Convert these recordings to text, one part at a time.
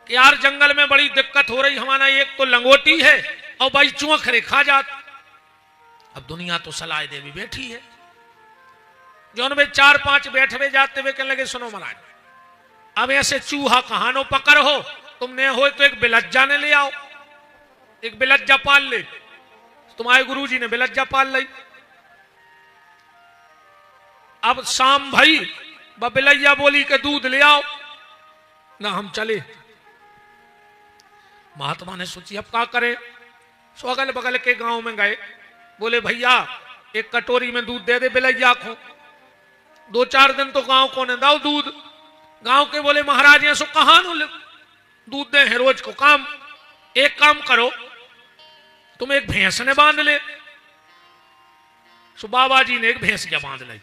कि यार जंगल में बड़ी दिक्कत हो रही, हमारा एक तो लंगोटी है और भाई चूखरे खा जात। अब दुनिया तो सलाह दे भी बैठी है, जो में 4-5 बैठे जाते हुए कहने लगे सुनो महाराज, अब ऐसे चूहा कहानो पकड़ हो, तुमने हो तो एक बिलज्जा ने ले आओ, एक बिलज्जा पाल ले। तुम्हारे गुरुजी ने बिलज्जा पाल ली। अब शाम भाई बिलैया बोली के दूध ले आओ ना, हम चले। महात्मा ने सोची अब क्या करें, सो अगल बगल के गांव में गए, बोले भैया एक कटोरी में दूध दे दे बिलैया को। 2-4 दिन तो गांव को ने दाओ दूध। गांव के बोले महाराज ये सो कहां दूध दे हैं रोज को काम, एक काम करो तुम एक भैंस ने बांध ले। सो बाबा जी ने एक भैंस क्या बांध ली।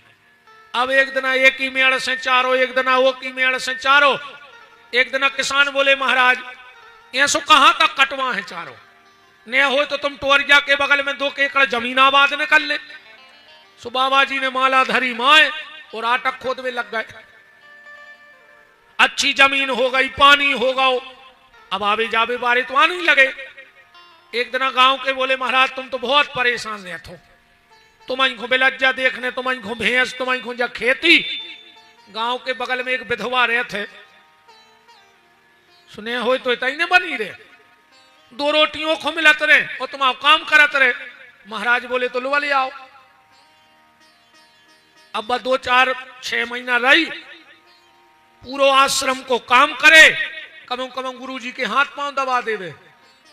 अब एक दिन एक ही मेड़ से चारो, एक दिन वो की मेड़ से चारो। एक दिन किसान बोले महाराज ये सो कहां तक कटवा है चारों, ने हो तो तुम टोरिया के बगल में 2 एकड़ जमीन आबाद ने कर ले। सो बाबा जी ने माला धरी माए और आटक खोदने लग गए। अच्छी जमीन हो गई, पानी होगा, अब आवे जावे बारे तो आने लगे। एक दिन गांव के बोले महाराज तुम तो बहुत परेशान रहते हो, तुम्हारी को बिलज्जा देखने, तुम्हारी को भैंस, तुम्हारी को जा खेती। गांव के बगल में एक विधवा रहे थे, सुने हो तो इतना ही नहीं बनी रहे, 2 रोटियों को मिलत रहे और तुम काम करत रहे। महाराज बोले तो लो ले आओ। अब 2-4-6 महीना रही, पूरो आश्रम को काम करे, कम गुरु जी के हाथ पांव दबा देवे।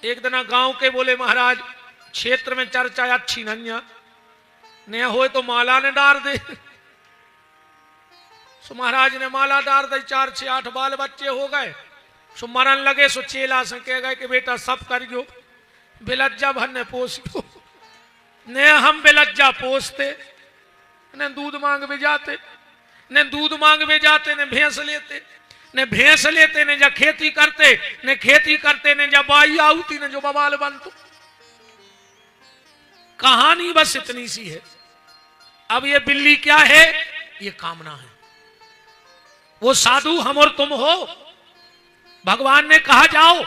एक दिन गांव के बोले महाराज क्षेत्र में चर्चा अच्छी नन्या ने हो तो माला ने डार दे। सो महाराज ने माला डार दी, 4-6-8 बाल बच्चे हो गए। सो मरण लगे, सो चेला से कह गए कि बेटा सब करियो, बिलज्जा भर ने पोसियो। ने हम बिलज्जा पोसते, ने दूध मांग भी जाते, ने दूध मांग भी जाते, ने भैंस लेते, ने भैंस लेते, ने जा खेती करते, ने खेती करते, ने जा बाई आउती, ने जो बवाल बनतो। कहानी बस इतनी सी है। अब ये बिल्ली क्या है, ये कामना है। वो साधु हम और तुम हो, भगवान ने कहा जाओ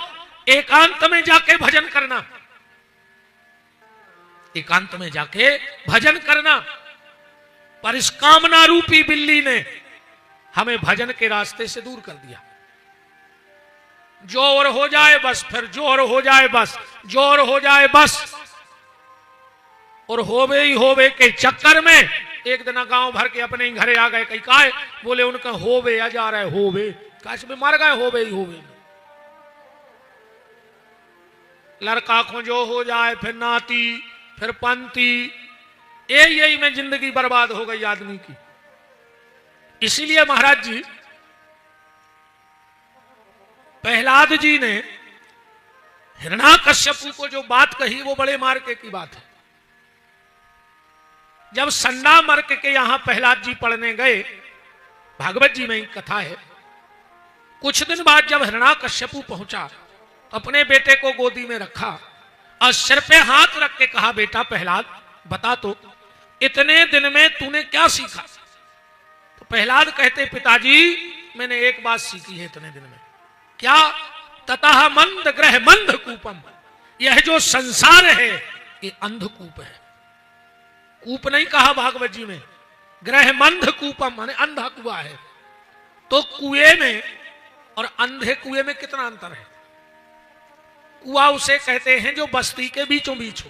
एकांत में जाके भजन करना, एकांत में जाके भजन करना। पर इस कामना रूपी बिल्ली ने हमें भजन के रास्ते से दूर कर दिया। जोर हो जाए बस, फिर जोर हो जाए बस, जोर हो जाए बस, और होवे ही होवे के चक्कर में एक दिन गांव भर के अपने ही घरे आ गए। कई काय बोले उनका होवे आ जा रहा है, होवे काश में मर गए, होवे ही होवे। लड़का को जो हो जाए, फिर नाती, फिर पंती, यही में जिंदगी बर्बाद हो गई आदमी की। इसीलिए महाराज जी प्रहलाद जी ने हिरण्याकश्यपु को जो बात कही वो बड़े मार्के की बात है। जब संडा मर्क के यहां प्रहलाद जी पढ़ने गए, भागवत जी में ही कथा है, कुछ दिन बाद जब हिरण्याकश्यपु पहुंचा तो अपने बेटे को गोदी में रखा और सिर पे हाथ रख के कहा बेटा प्रहलाद बता तो इतने दिन में तूने क्या सीखा। तो प्रहलाद कहते पिताजी मैंने एक बात सीखी है इतने दिन में। क्या? ततः मंद ग्रह मंद कूपम, यह जो संसार है ये अंधकूप है। कूप नहीं कहा भागवत जी में, ग्रह मंद कूपम माने अंधा कुआं है। तो कुएं में और अंधे कुएं में कितना अंतर है? कुआं उसे कहते हैं जो बस्ती के बीचों बीच हो,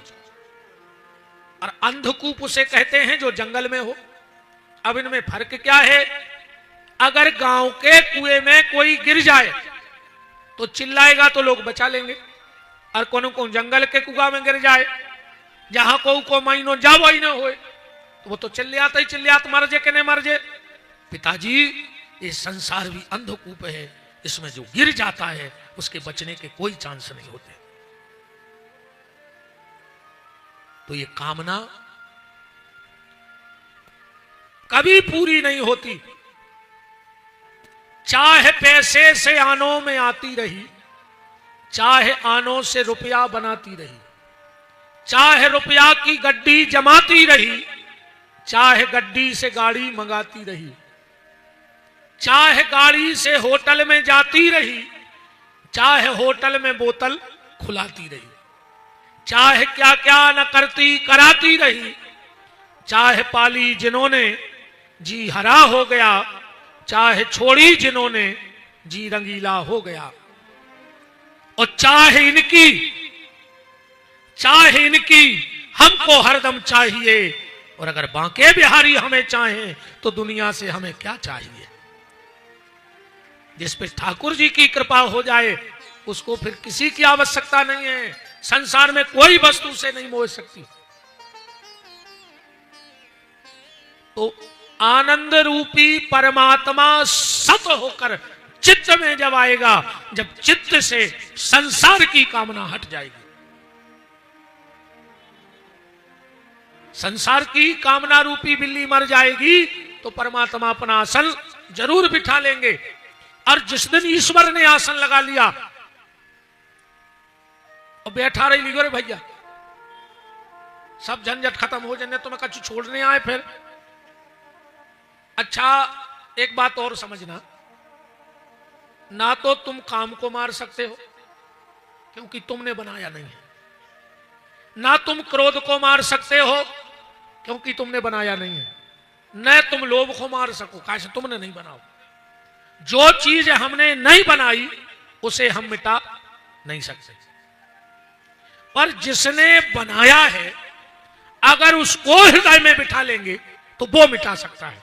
और अंधकूप उसे कहते हैं जो जंगल में हो। अब इनमें फर्क क्या है? अगर गांव के कुएं में कोई गिर जाए तो चिल्लाएगा तो लोग बचा लेंगे, और को जंगल के कुआं में गिर जाए जहां को महीनों जाओ ही ना हो तो वो तो चिल्लाता ही चिल्लाता मर जे के नहीं मर जे। पिताजी ये संसार भी अंधकूप है, इसमें जो गिर जाता है उसके बचने के कोई चांस नहीं होते। तो ये कामना कभी पूरी नहीं होती, चाहे पैसे से आनों में आती रही, चाहे आनों से रुपया बनाती रही, चाहे रुपया की गड्डी जमाती रही, चाहे गड्डी से गाड़ी मंगाती रही, चाहे गाड़ी से होटल में जाती रही, चाहे होटल में बोतल खुलाती रही, चाहे क्या क्या न करती कराती रही, चाहे पाली जिन्होंने जी हरा हो गया, चाहे छोड़ी जिन्होंने जी रंगीला हो गया। और चाहे इनकी हमको हरदम चाहिए, और अगर बांके बिहारी हमें चाहें तो दुनिया से हमें क्या चाहिए। जिस पे ठाकुर जी की कृपा हो जाए उसको फिर किसी की आवश्यकता नहीं है, संसार में कोई वस्तु से नहीं मोह सकती। तो आनंद रूपी परमात्मा सत होकर चित्त में जब आएगा, जब चित्त से संसार की कामना हट जाएगी, संसार की कामना रूपी बिल्ली मर जाएगी, तो परमात्मा अपना आसन जरूर बिठा लेंगे। और जिस दिन ईश्वर ने आसन लगा लिया और बैठा रही लिगो रे भैया, सब झंझट खत्म हो जाने, तुम्हें कछु छोड़ने आए फिर। अच्छा एक बात और समझना, ना तो तुम काम को मार सकते हो क्योंकि तुमने बनाया नहीं है, ना तुम क्रोध को मार सकते हो क्योंकि तुमने बनाया नहीं है, न तुम लोभ को मार सको कैसे तुमने नहीं बनाओ। जो चीज हमने नहीं बनाई उसे हम मिटा नहीं सकते, पर जिसने बनाया है अगर उसको हृदय में बिठा लेंगे तो वो मिटा सकता है।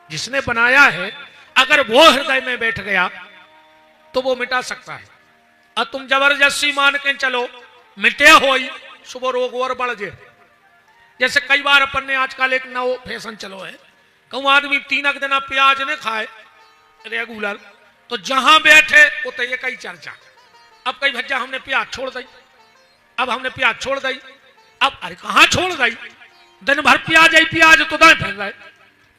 जिसने बनाया है अगर वो हृदय में बैठ गया तो वो मिटा सकता है। और तुम जबरदस्ती मान के चलो मिटे हो ही सुबह रोग और बढ़ जाए। जैसे कई बार अपन ने आजकल एक नव फैशन चलो है, कहूँ आदमी 3 दिन प्याज ने खाए रेगुलर, तो जहां बैठे वो तो ये कई चर्चा। अब कई भज्जा हमने प्याज छोड़ दी, अब हमने प्याज छोड़ दी, अब अरे कहां छोड़ दी, दिन भर प्याज आई प्याज तो दाएं फैल रहे।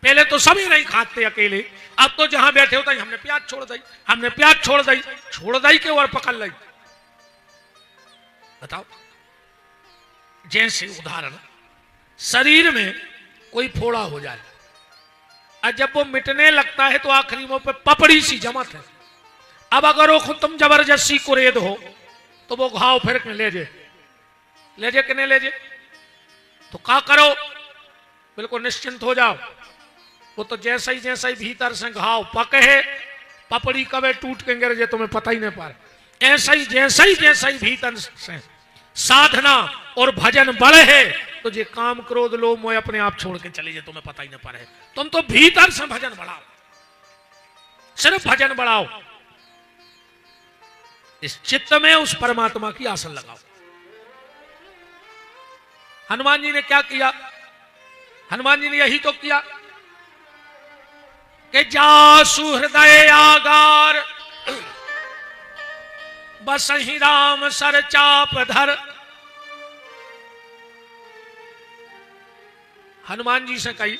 पहले तो सभी नहीं खाते अकेले, अब तो जहां बैठे होता हमने प्याज छोड़ दी, हमने प्याज छोड़ दी के और पकड़ ली। बताओ, जैसे उदाहरण शरीर में कोई फोड़ा हो जाए और जब वो मिटने लगता है तो आखिरी मुंह पे पपड़ी सी जमत है। अब अगर वो तुम जबरदस्ती कुरेद हो तो वो घाव फिर के ले जे कि नहीं ले जे, तो क्या करो, बिल्कुल निश्चिंत हो जाओ। वो तो जैसे ही भीतर से घाव पके है, पपड़ी कबे टूट के गिर जे तुम्हें पता ही नहीं पा। ऐसा ही जैसे ही भीतर से साधना और भजन बढ़े है तो जे काम क्रोध लोभ मोह अपने आप छोड़ के चले जाए, तुम्हें पता ही नहीं पड़े। तुम तो भीतर से भजन बढ़ाओ, सिर्फ भजन बढ़ाओ, इस चित्त में उस परमात्मा की आसन लगाओ। हनुमान जी ने क्या किया? हनुमान जी ने यही तो किया कि जासु हृदय आगार बसहि राम सर चाप धर। हनुमान जी से कही,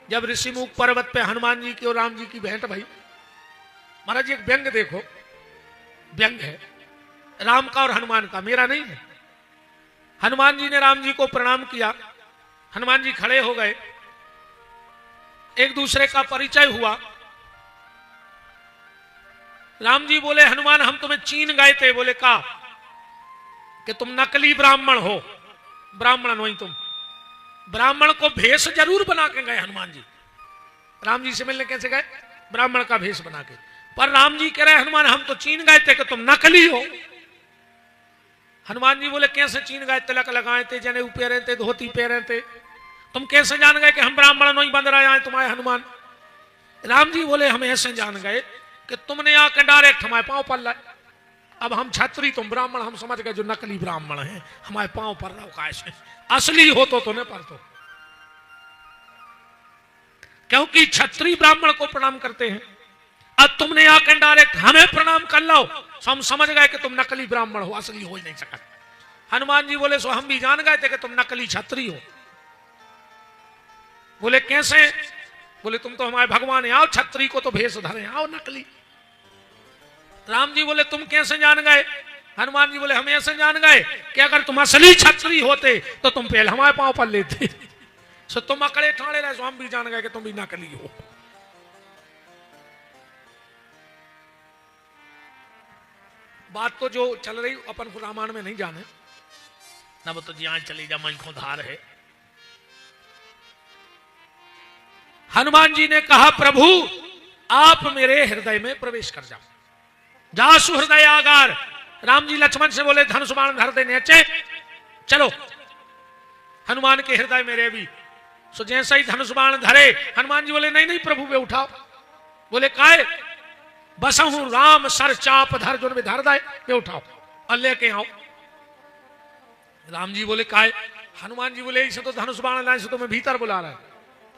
जब ऋषिमुख पर्वत पे हनुमान जी की और राम जी की भेंट भई, महाराज एक व्यंग देखो, व्यंग है राम का और हनुमान का, मेरा नहीं है। हनुमान जी ने राम जी को प्रणाम किया, हनुमान जी खड़े हो गए, एक दूसरे का परिचय हुआ। राम जी बोले, हनुमान हम तुम्हें चीन गए थे। बोले का कि तुम नकली ब्राह्मण हो। ब्राह्मण हो ही तुम। ब्राह्मण को भेष जरूर बना के गए हनुमान जी। राम जी से मिलने कैसे गए? ब्राह्मण का भेष बना के। पर राम जी कह रहे हनुमान हम तो चीन गए थे कि तुम नकली हो। हनुमान जी बोले कैसे चीन गए? तिलक लगाए थे, जनेऊ पहने थे, धोती पहने थे, तुम कैसे जान गए कि हम ब्राह्मण नहीं बन रहे हैं तुम्हारे हनुमान? राम जी बोले हम ऐसे जान गए कि तुमने आके डायरेक्ट हमारे पांव पर लाए। अब हम छत्री तुम ब्राह्मण, हम समझ गए जो नकली ब्राह्मण हैं हमारे पांव पर रहो। कैसे असली हो तो न पर तो, क्योंकि छत्री ब्राह्मण को प्रणाम करते हैं। अब तुमने आकर डायरेक्ट हमें प्रणाम कर लो, हम समझ गए कि तुम नकली ब्राह्मण हो, असली हो ही नहीं सका। हनुमान जी बोले सो हम भी जान गए थे कि तुम नकली छत्री हो। बोले कैसे? बोले तुम तो हमारे भगवान हैं, आओ छत्री को तो भेष धरे, आओ नकली। राम जी बोले तुम कैसे जान गए? हनुमान जी बोले हम ऐसे जान गए कि अगर तुम असली छत्री होते तो तुम पहले हमारे पांव पर लेते। सो तुम अकड़े ठाणे रहे, सो हम भी जान गए कि तुम भी नकली हो। बात तो जो चल रही अपन को रामायण में नहीं जाने ना, वो तो जिया चली जा मंखों धार है। हनुमान जी ने कहा प्रभु आप मेरे हृदय में प्रवेश कर जाओ, जा सुहृदय आगार। राम जी लक्ष्मण से बोले धनुष बाण धर दे नीचे, चलो हनुमान के हृदय में रे भी। सो जैसा ही धनुष बाण धरे, हनुमान जी बोले नहीं नहीं प्रभु वे उठाओ। बोले काहे? बसहु राम सर चाप धर जो में धर दाए, वे उठाओ और लेके आओ। राम जी बोले काहे? हनुमान जी बोले इसे तो धनुष बाण लाए से तो मैं भीतर बुला रहा है,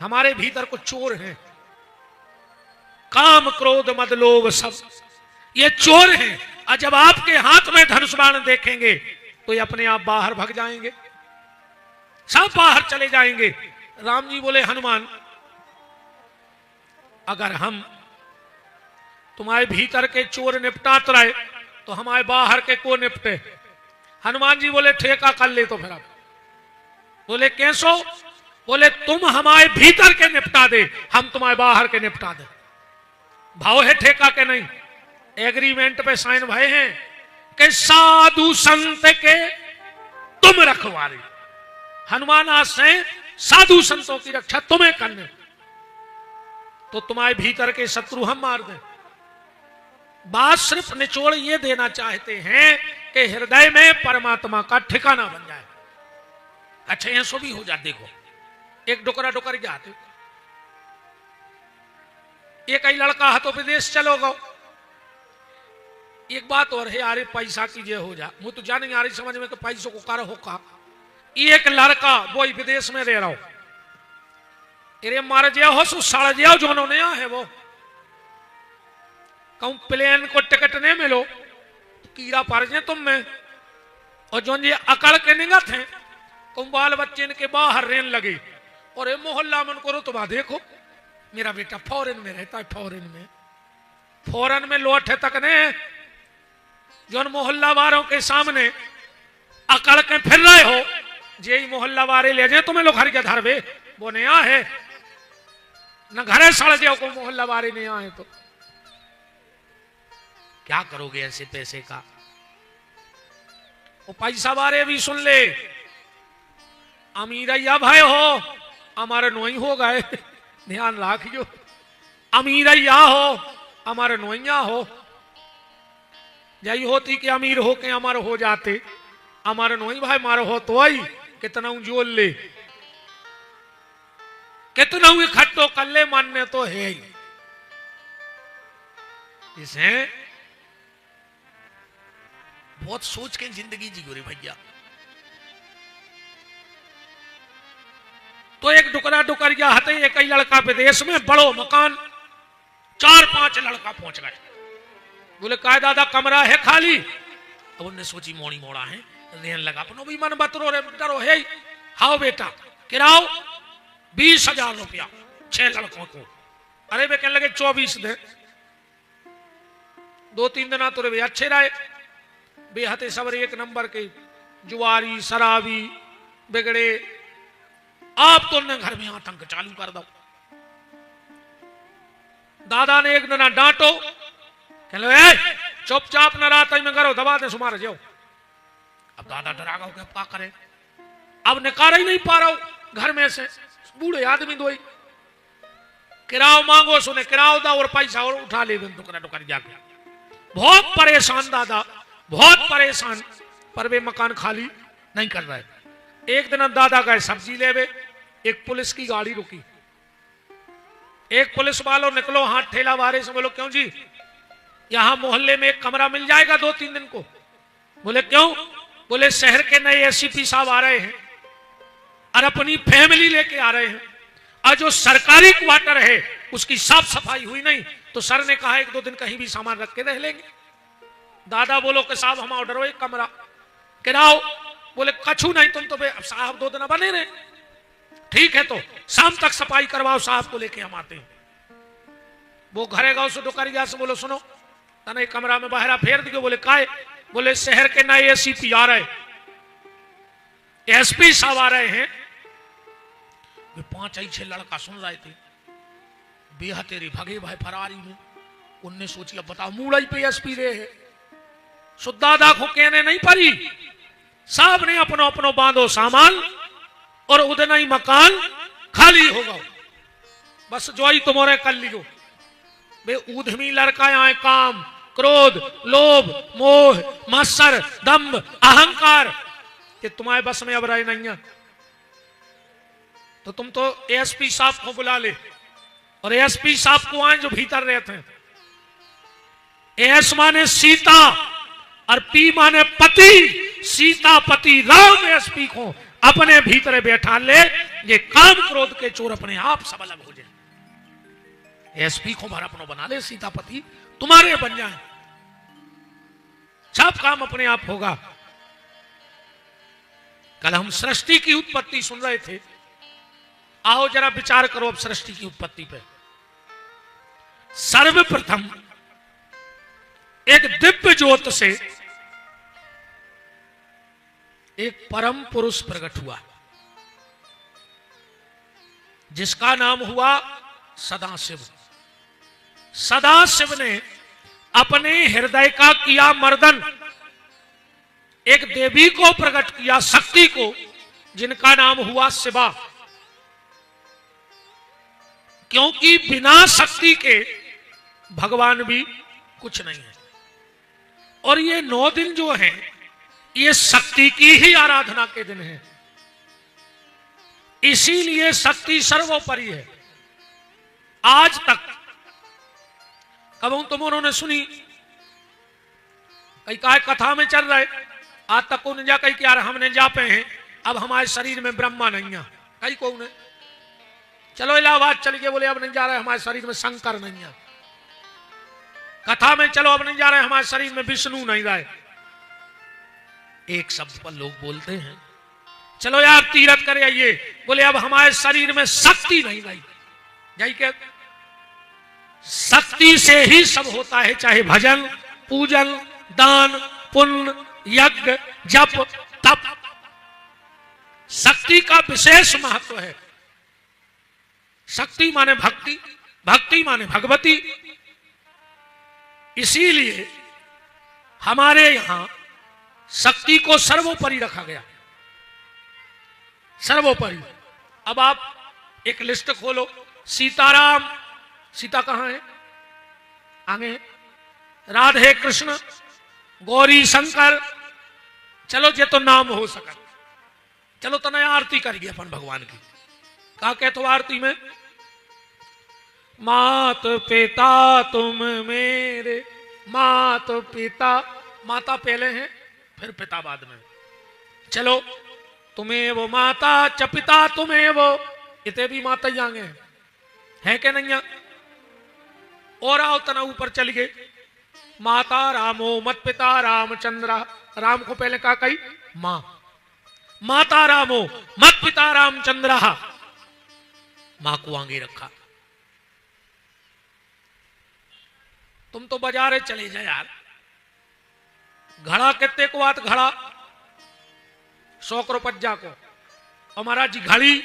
हमारे भीतर कुछ चोर हैं, काम क्रोध मद लोभ सब ये चोर हैं, और जब आपके हाथ में धनुष बाण देखेंगे तो ये अपने आप बाहर भाग जाएंगे, सब बाहर चले जाएंगे। राम जी बोले हनुमान अगर हम तुम्हारे भीतर के चोर निपटात रहे तो हमारे बाहर के को निपटे। हनुमान जी बोले ठेका कर ले तो फिर आप। बोले कैसो? बोले तुम हमारे भीतर के निपटा दे, हम तुम्हारे बाहर के निपटा दे। भाव है ठेका के नहीं, एग्रीमेंट पे साइन भय हैं कि साधु संत के तुम रखवारे। हनुमान आज से साधु संतों की रक्षा तुम्हें करने, तो तुम्हारे भीतर के शत्रु हम मार दें। बात सिर्फ निचोड़ ये देना चाहते हैं कि हृदय में परमात्मा का ठिकाना बन जाए। अच्छा ऐसो भी हो जाए। देखो एक डुकरा डुकर जाते, एक ही लड़का है तो विदेश चलो गो। एक बात और है यार, पैसा की जे हो जा, मुझे तो जाने आ रही समझ में कि पैसों को कर होगा। एक लड़का वो विदेश में रह रहा हो, अरे मार जाओ हो सो सड़ जाओ जो उन्होंने है वो कहूं प्लेन को टिकट नहीं मिलो तो कीड़ा पड़ जाए तुम में। और जो ये अकड़ के निगत हैं कहूं बाल बच्चे के बाहर रेन लगे और ये मोहल्ला मन करो तो वहां देखो मेरा बेटा फॉरेन में रहता है, फॉरेन में लौटे तक ने जो मोहल्ला वालों के सामने अकड़ के फिर रहे हो, जे मोहल्ला वाले ले जाए तुम्हें लोग घर के धरवे वो नया है न घरे सड़ जाओ को मोहल्ला वाले नहीं आए तो क्या करोगे ऐसे पैसे का? वो पैसा वाले भी सुन ले, अमीर या भाई हो हमारे नोई हो गए, ध्यान रखियो, अमीर या हो हमारे नोइया हो। यही होती कि अमीर हो के हमारे हो जाते, हमारे नोई भाई मारो हो तो आई कितना जोल ले, कितना इकट्ठो कर ले, मानने तो है ही। इसे बहुत सोच के जिंदगी जी गोरी भैया। तो एक डुकरा डुकरिया हते, एक ही लड़का विदेश में बड़ो मकान, 4-5 लड़का पहुंच गए। बोले काय दादा कमरा है खाली? अब उनने सोची मोड़ी मोड़ा है, रहने लगा। अपनो भी मन बतरो रे डरो है, हाओ बेटा किराओ 20,000 रुपया 6 लड़कों को। अरे वे कहने लगे 24 दे। 2-3 दिन तो वे अच्छे रहे, बेहते सबर एक नंबर के जुआरी शराबी बिगड़े। आप तो ने घर में आतंक चालू कर दो। दादा ने एक दिन डांटो, कहले चुपचाप न रात में करो, दबा दे सुमार जाओ। अब दादा डरा गया क्या करे, अब निकाल ही नहीं पा रहा हूं घर में से, बूढ़े आदमी दो किराओ मांगो, सुने किराओ दा और पैसा और उठा ले टुकड़ा टुकड़ जाके। बहुत परेशान दादा, बहुत परेशान, पर वे मकान खाली नहीं कर रहे। एक दिन दादा गए सब्जी लेवे, एक पुलिस की गाड़ी रुकी, एक पुलिस वालों निकलो हाथ ठेला वारे से, बोलो क्यों जी यहां मोहल्ले में एक कमरा मिल जाएगा 2-3 दिन को? बोले क्यों? बोले शहर के नए एसपी साहब आ रहे हैं और अपनी फैमिली लेके आ रहे हैं, और जो सरकारी क्वार्टर है उसकी साफ सफाई हुई नहीं, तो सर ने कहा 1-2 दिन कहीं भी सामान रख के रह लेंगे। दादा बोलो कि साहब हम ऑर्डर हो एक कमरा किराओ। बोले कछु नहीं, तुम तो साहब 2 दिन बने रहे, ठीक है तो शाम तक सफाई करवाओ, साहब को लेके हम आते हैं। वो घरे गाँव से डुकरिया से बोलो सुनो तने कमरा में बाहर फेर दियो। बोले काहे? बोले शहर के नए एसपी आ रहे, एसपी साहब आ रहे हैं। वे 5-6 लड़का सुन रहे थे, बेहद तेरी भगे भाई फरारी में। उनने सोची अब बताओ मूड़ाई पे एसपी रहे है, सुद्दादा को कहने नहीं पड़ी, सब ने अपनो अपनो बांधो सामान और उदना ही मकान खाली होगा। बस जो ही तुम्हारे कर लियो। वे ऊधमी लड़का आए काम, क्रोध, लोभ, मोह, मत्सर, दंभ, अहंकार कि तुम्हारे बस में अब रहे नहीं है। तो तुम तो एएसपी साहब को बुला ले, और एएसपी साहब को आए जो भीतर रहते हैं। एस माने सीता और पी माने पति, सीता पति राम एसपी को अपने भीतर बैठा ले, ये काम क्रोध के चोर अपने आप सब अलग हो जाए। एसपी को हमारा अपना बना ले, सीता पति तुम्हारे बन जाए, सब काम अपने आप होगा। कल हम सृष्टि की उत्पत्ति सुन रहे थे, आओ जरा विचार करो अब सृष्टि की उत्पत्ति पे। सर्वप्रथम एक दिव्य ज्योत से एक परम पुरुष प्रकट हुआ, जिसका नाम हुआ सदाशिव। सदाशिव ने अपने हृदय का किया मर्दन, एक देवी को प्रकट किया, शक्ति को, जिनका नाम हुआ शिवा। क्योंकि बिना शक्ति के भगवान भी कुछ नहीं है। और ये 9 दिन जो हैं, ये शक्ति की ही आराधना के दिन हैं। इसीलिए शक्ति सर्वोपरि है। आज तक कब तुम उन्होंने सुनी, कई काय कथा में चल रहे, आज तक उन्हें जा कही कि यार हमने जा पे हैं, अब हमारे शरीर में ब्रह्मा नहीं है। कई को उन्हें चलो इलाहाबाद चल गए, बोले अब नहीं जा रहे हमारे शरीर में शंकर नहीं है। कथा में चलो अब नहीं जा रहे हमारे शरीर में विष्णु नहीं रहे। एक शब्द पर लोग बोलते हैं चलो यार तीरथ करे आइए, बोले अब हमारे शरीर में शक्ति नहीं रही। यही क्या, शक्ति से ही सब होता है, चाहे भजन, पूजन, दान, पुण्य, यज्ञ, जप, तप। शक्ति का विशेष महत्व है। शक्ति माने भक्ति, भक्ति माने भगवती। इसीलिए हमारे यहां शक्ति को सर्वोपरि रखा गया, सर्वोपरि। अब आप एक लिस्ट खोलो, सीताराम, सीता कहां है? आगे है। राधे कृष्ण, गौरी शंकर, चलो ये तो नाम हो सका। चलो तो नया आरती करिए अपन भगवान की। कहा कहते हो आरती में, मात पिता तुम मेरे, मात पिता, माता पहले हैं फिर पिता बाद में। चलो तुम्हें वो माता च पिता तुम्हें वो, इतने भी माता ही आगे हैं क्या नहीं? और आओ तना ऊपर चल गए, माता रामो मत पिता रामचंद्र। राम को पहले कहा कही मां, माता रामो मत पिता रामचंद्र, मां को आगे रखा। तुम तो बाजारे चले जाए यार, घड़ा कितने को आत? घड़ा 100 रुपया को। हमारा जी घड़ी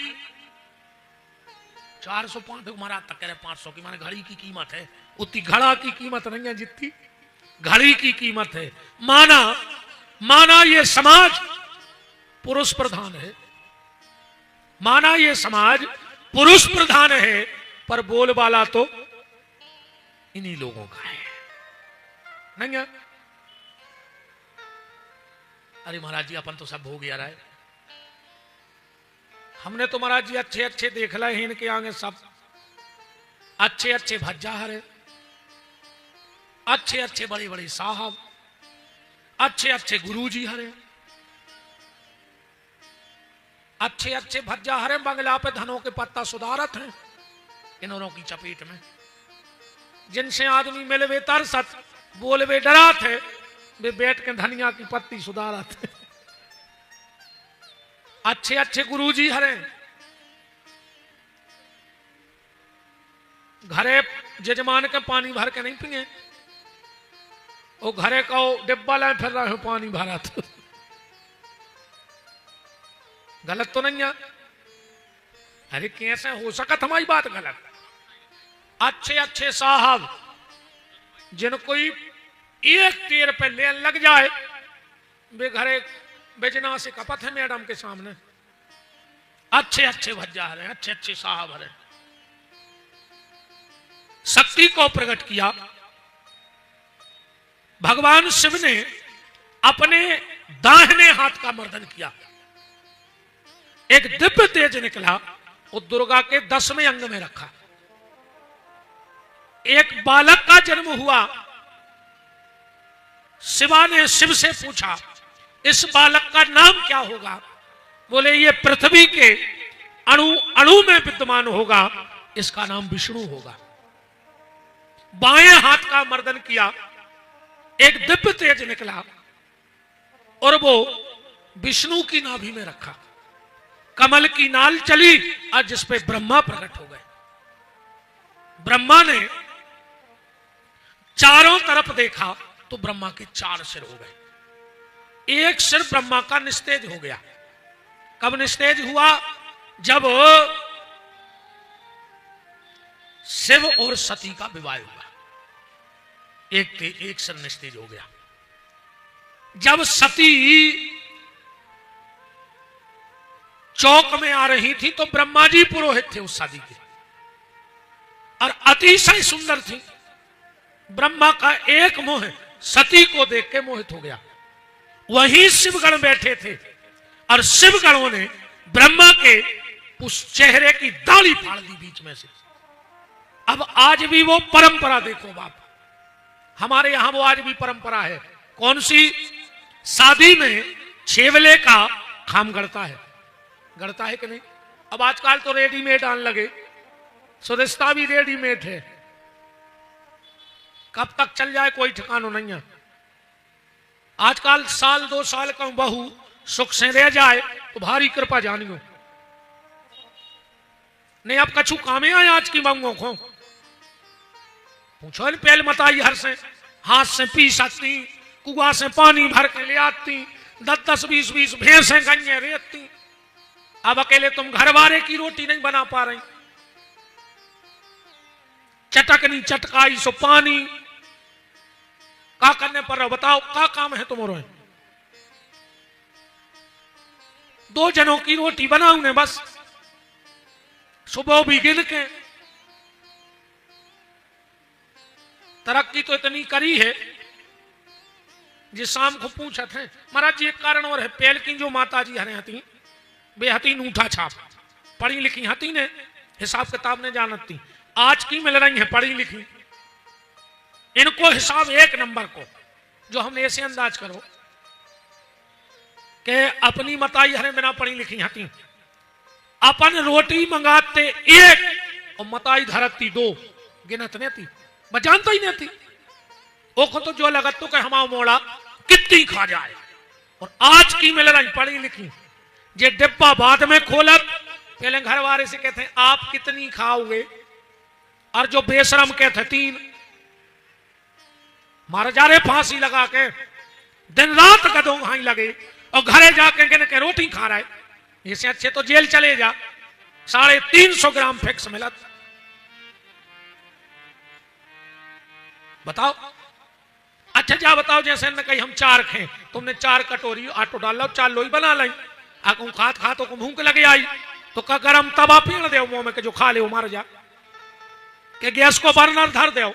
405 हमारा तक कह रहे 500 की, माने घड़ी की कीमत है उतनी घड़ा की कीमत नहीं है जितनी घड़ी की कीमत है। माना ये समाज पुरुष प्रधान है, माना ये समाज पुरुष प्रधान है, पर बोलबाला तो इन्हीं लोगों का है नहीं है। अरे महाराज जी अपन तो सब हो गया रहा है, हमने तो महाराज जी अच्छे अच्छे देख ला है, इनके आगे सब अच्छे अच्छे भज्जा हरे, अच्छे अच्छे बड़े बड़े साहब, अच्छे अच्छे गुरुजी हरे, अच्छे अच्छे भज्जा हरे, बंगला पे धनों के पत्ता सुधारत हैं इन्होंने की चपेट में। जिनसे आदमी मिले वे तरसत, बोले वे डरात है, वे बैठ के धनिया की पत्ती सुधारत है। अच्छे अच्छे गुरुजी हरे, घरे जजमान के पानी भर के नहीं पिए, वो घरे का डिब्बा लाए फिर रहे हो पानी भरा, तो गलत तो नहीं है? अरे कैसे हो सकत हमारी बात गलत? अच्छे अच्छे साहब जिनको एक टेर पे ले लग जाए वे घरे बेजना से कपत है मैडम के सामने, अच्छे अच्छे भज्जा रहे, अच्छे अच्छे साहब रहे। शक्ति को प्रकट किया। भगवान शिव ने अपने दाहिने हाथ का मर्दन किया, एक दिव्य तेज निकला, वो दुर्गा के 10वें अंग में रखा। एक बालक का जन्म हुआ। शिवा ने शिव से पूछा इस बालक का नाम क्या होगा? बोले ये पृथ्वी के अणु अणु में विद्यमान होगा, इसका नाम विष्णु होगा। बाएं हाथ का मर्दन किया, एक दिव्य तेज निकला और वो विष्णु की नाभि में रखा। कमल की नाल चली और जिस पे ब्रह्मा प्रकट हो गए। ब्रह्मा ने चारों तरफ देखा तो ब्रह्मा के 4 सिर हो गए। एक सिर ब्रह्मा का निस्तेज हो गया। कब निस्तेज हुआ? जब शिव और सती का विवाह हुआ, एक सिर निस्तेज हो गया। जब सती चौक में आ रही थी तो ब्रह्मा जी पुरोहित थे उस शादी के, और अतिशय सुंदर थी। ब्रह्मा का एक मोह सती को देख के मोहित हो गया। वहीं शिवगण बैठे थे और शिवगणों ने ब्रह्मा के उस चेहरे की दाढ़ी फाड़ दी बीच में से। अब आज भी वो परंपरा देखो बाप, हमारे यहां वो आज भी परंपरा है। कौन सी? शादी में छेवले का खाम गड़ता है, गड़ता है कि नहीं? अब आजकल तो रेडीमेड आने लगे, सुरिश्ता भी रेडीमेड है। कब तक चल जाए कोई ठिकाना नहीं है। आजकल साल 2 साल का बहू सुख से रह जाए तो भारी कृपा जानियो। नहीं अब कछु कामे आए आज की बंगों को पूछो पहले मताई हर से हाथ से पी सकती, कुआ से पानी भर के ले आती, 10-10 20-20 भैंसें गंजे रेतती। अब अकेले तुम घर वाले की रोटी नहीं बना पा रही। चटकनी चटकाई सो पानी का करने पर रहो? बताओ का काम है तुम्हारे? 2 जनों की रोटी बनाऊ ने बस, सुबह भी गिन के। तरक्की तो इतनी करी है जिस शाम को पूछत है महाराज जी एक कारण और है। पहल की जो माता जी हरे हती बेहती नूठा छाप, पढ़ी लिखी हती ने, हिसाब किताब ने जानत थी। आज की मिल रही है पढ़ी लिखी, इनको हिसाब 1 नंबर को। जो हमने ऐसे अंदाज करो कि अपनी मताई हरे बिना पढ़ी लिखी हती, अपन रोटी मंगाते 1 और मताई धरती 2, गिनत नहीं थी, बजानता ही नहीं थी। वो तो जो लगत तो कि हमारा मोड़ा कितनी खा जाए। और आज की मिल रही पढ़ी लिखी, जे डिब्बा बाद में खोलत, पहले घर वाले से कहते हैं आप कितनी खाओगे, और जो बेशरम कहते 3 मार जा रहे फांसी लगा के, दिन रात गदों हाई लगे, और घरे जाके कहने के रोटी खा रहा है। इससे अच्छे तो जेल चले जा, 350 ग्राम फिक्स मिलत। बताओ अच्छा जा बताओ, जैसे न कहीं हम 4 खाएं, तुमने 4 कटोरी आटो डाल लो, 4 लोई बना लाई, आको खात खातो को भूख लगे आई तो का गरम तवा पीण दे मुंह में के जो खा ले मार जा के गैस को बर्नर धर दो।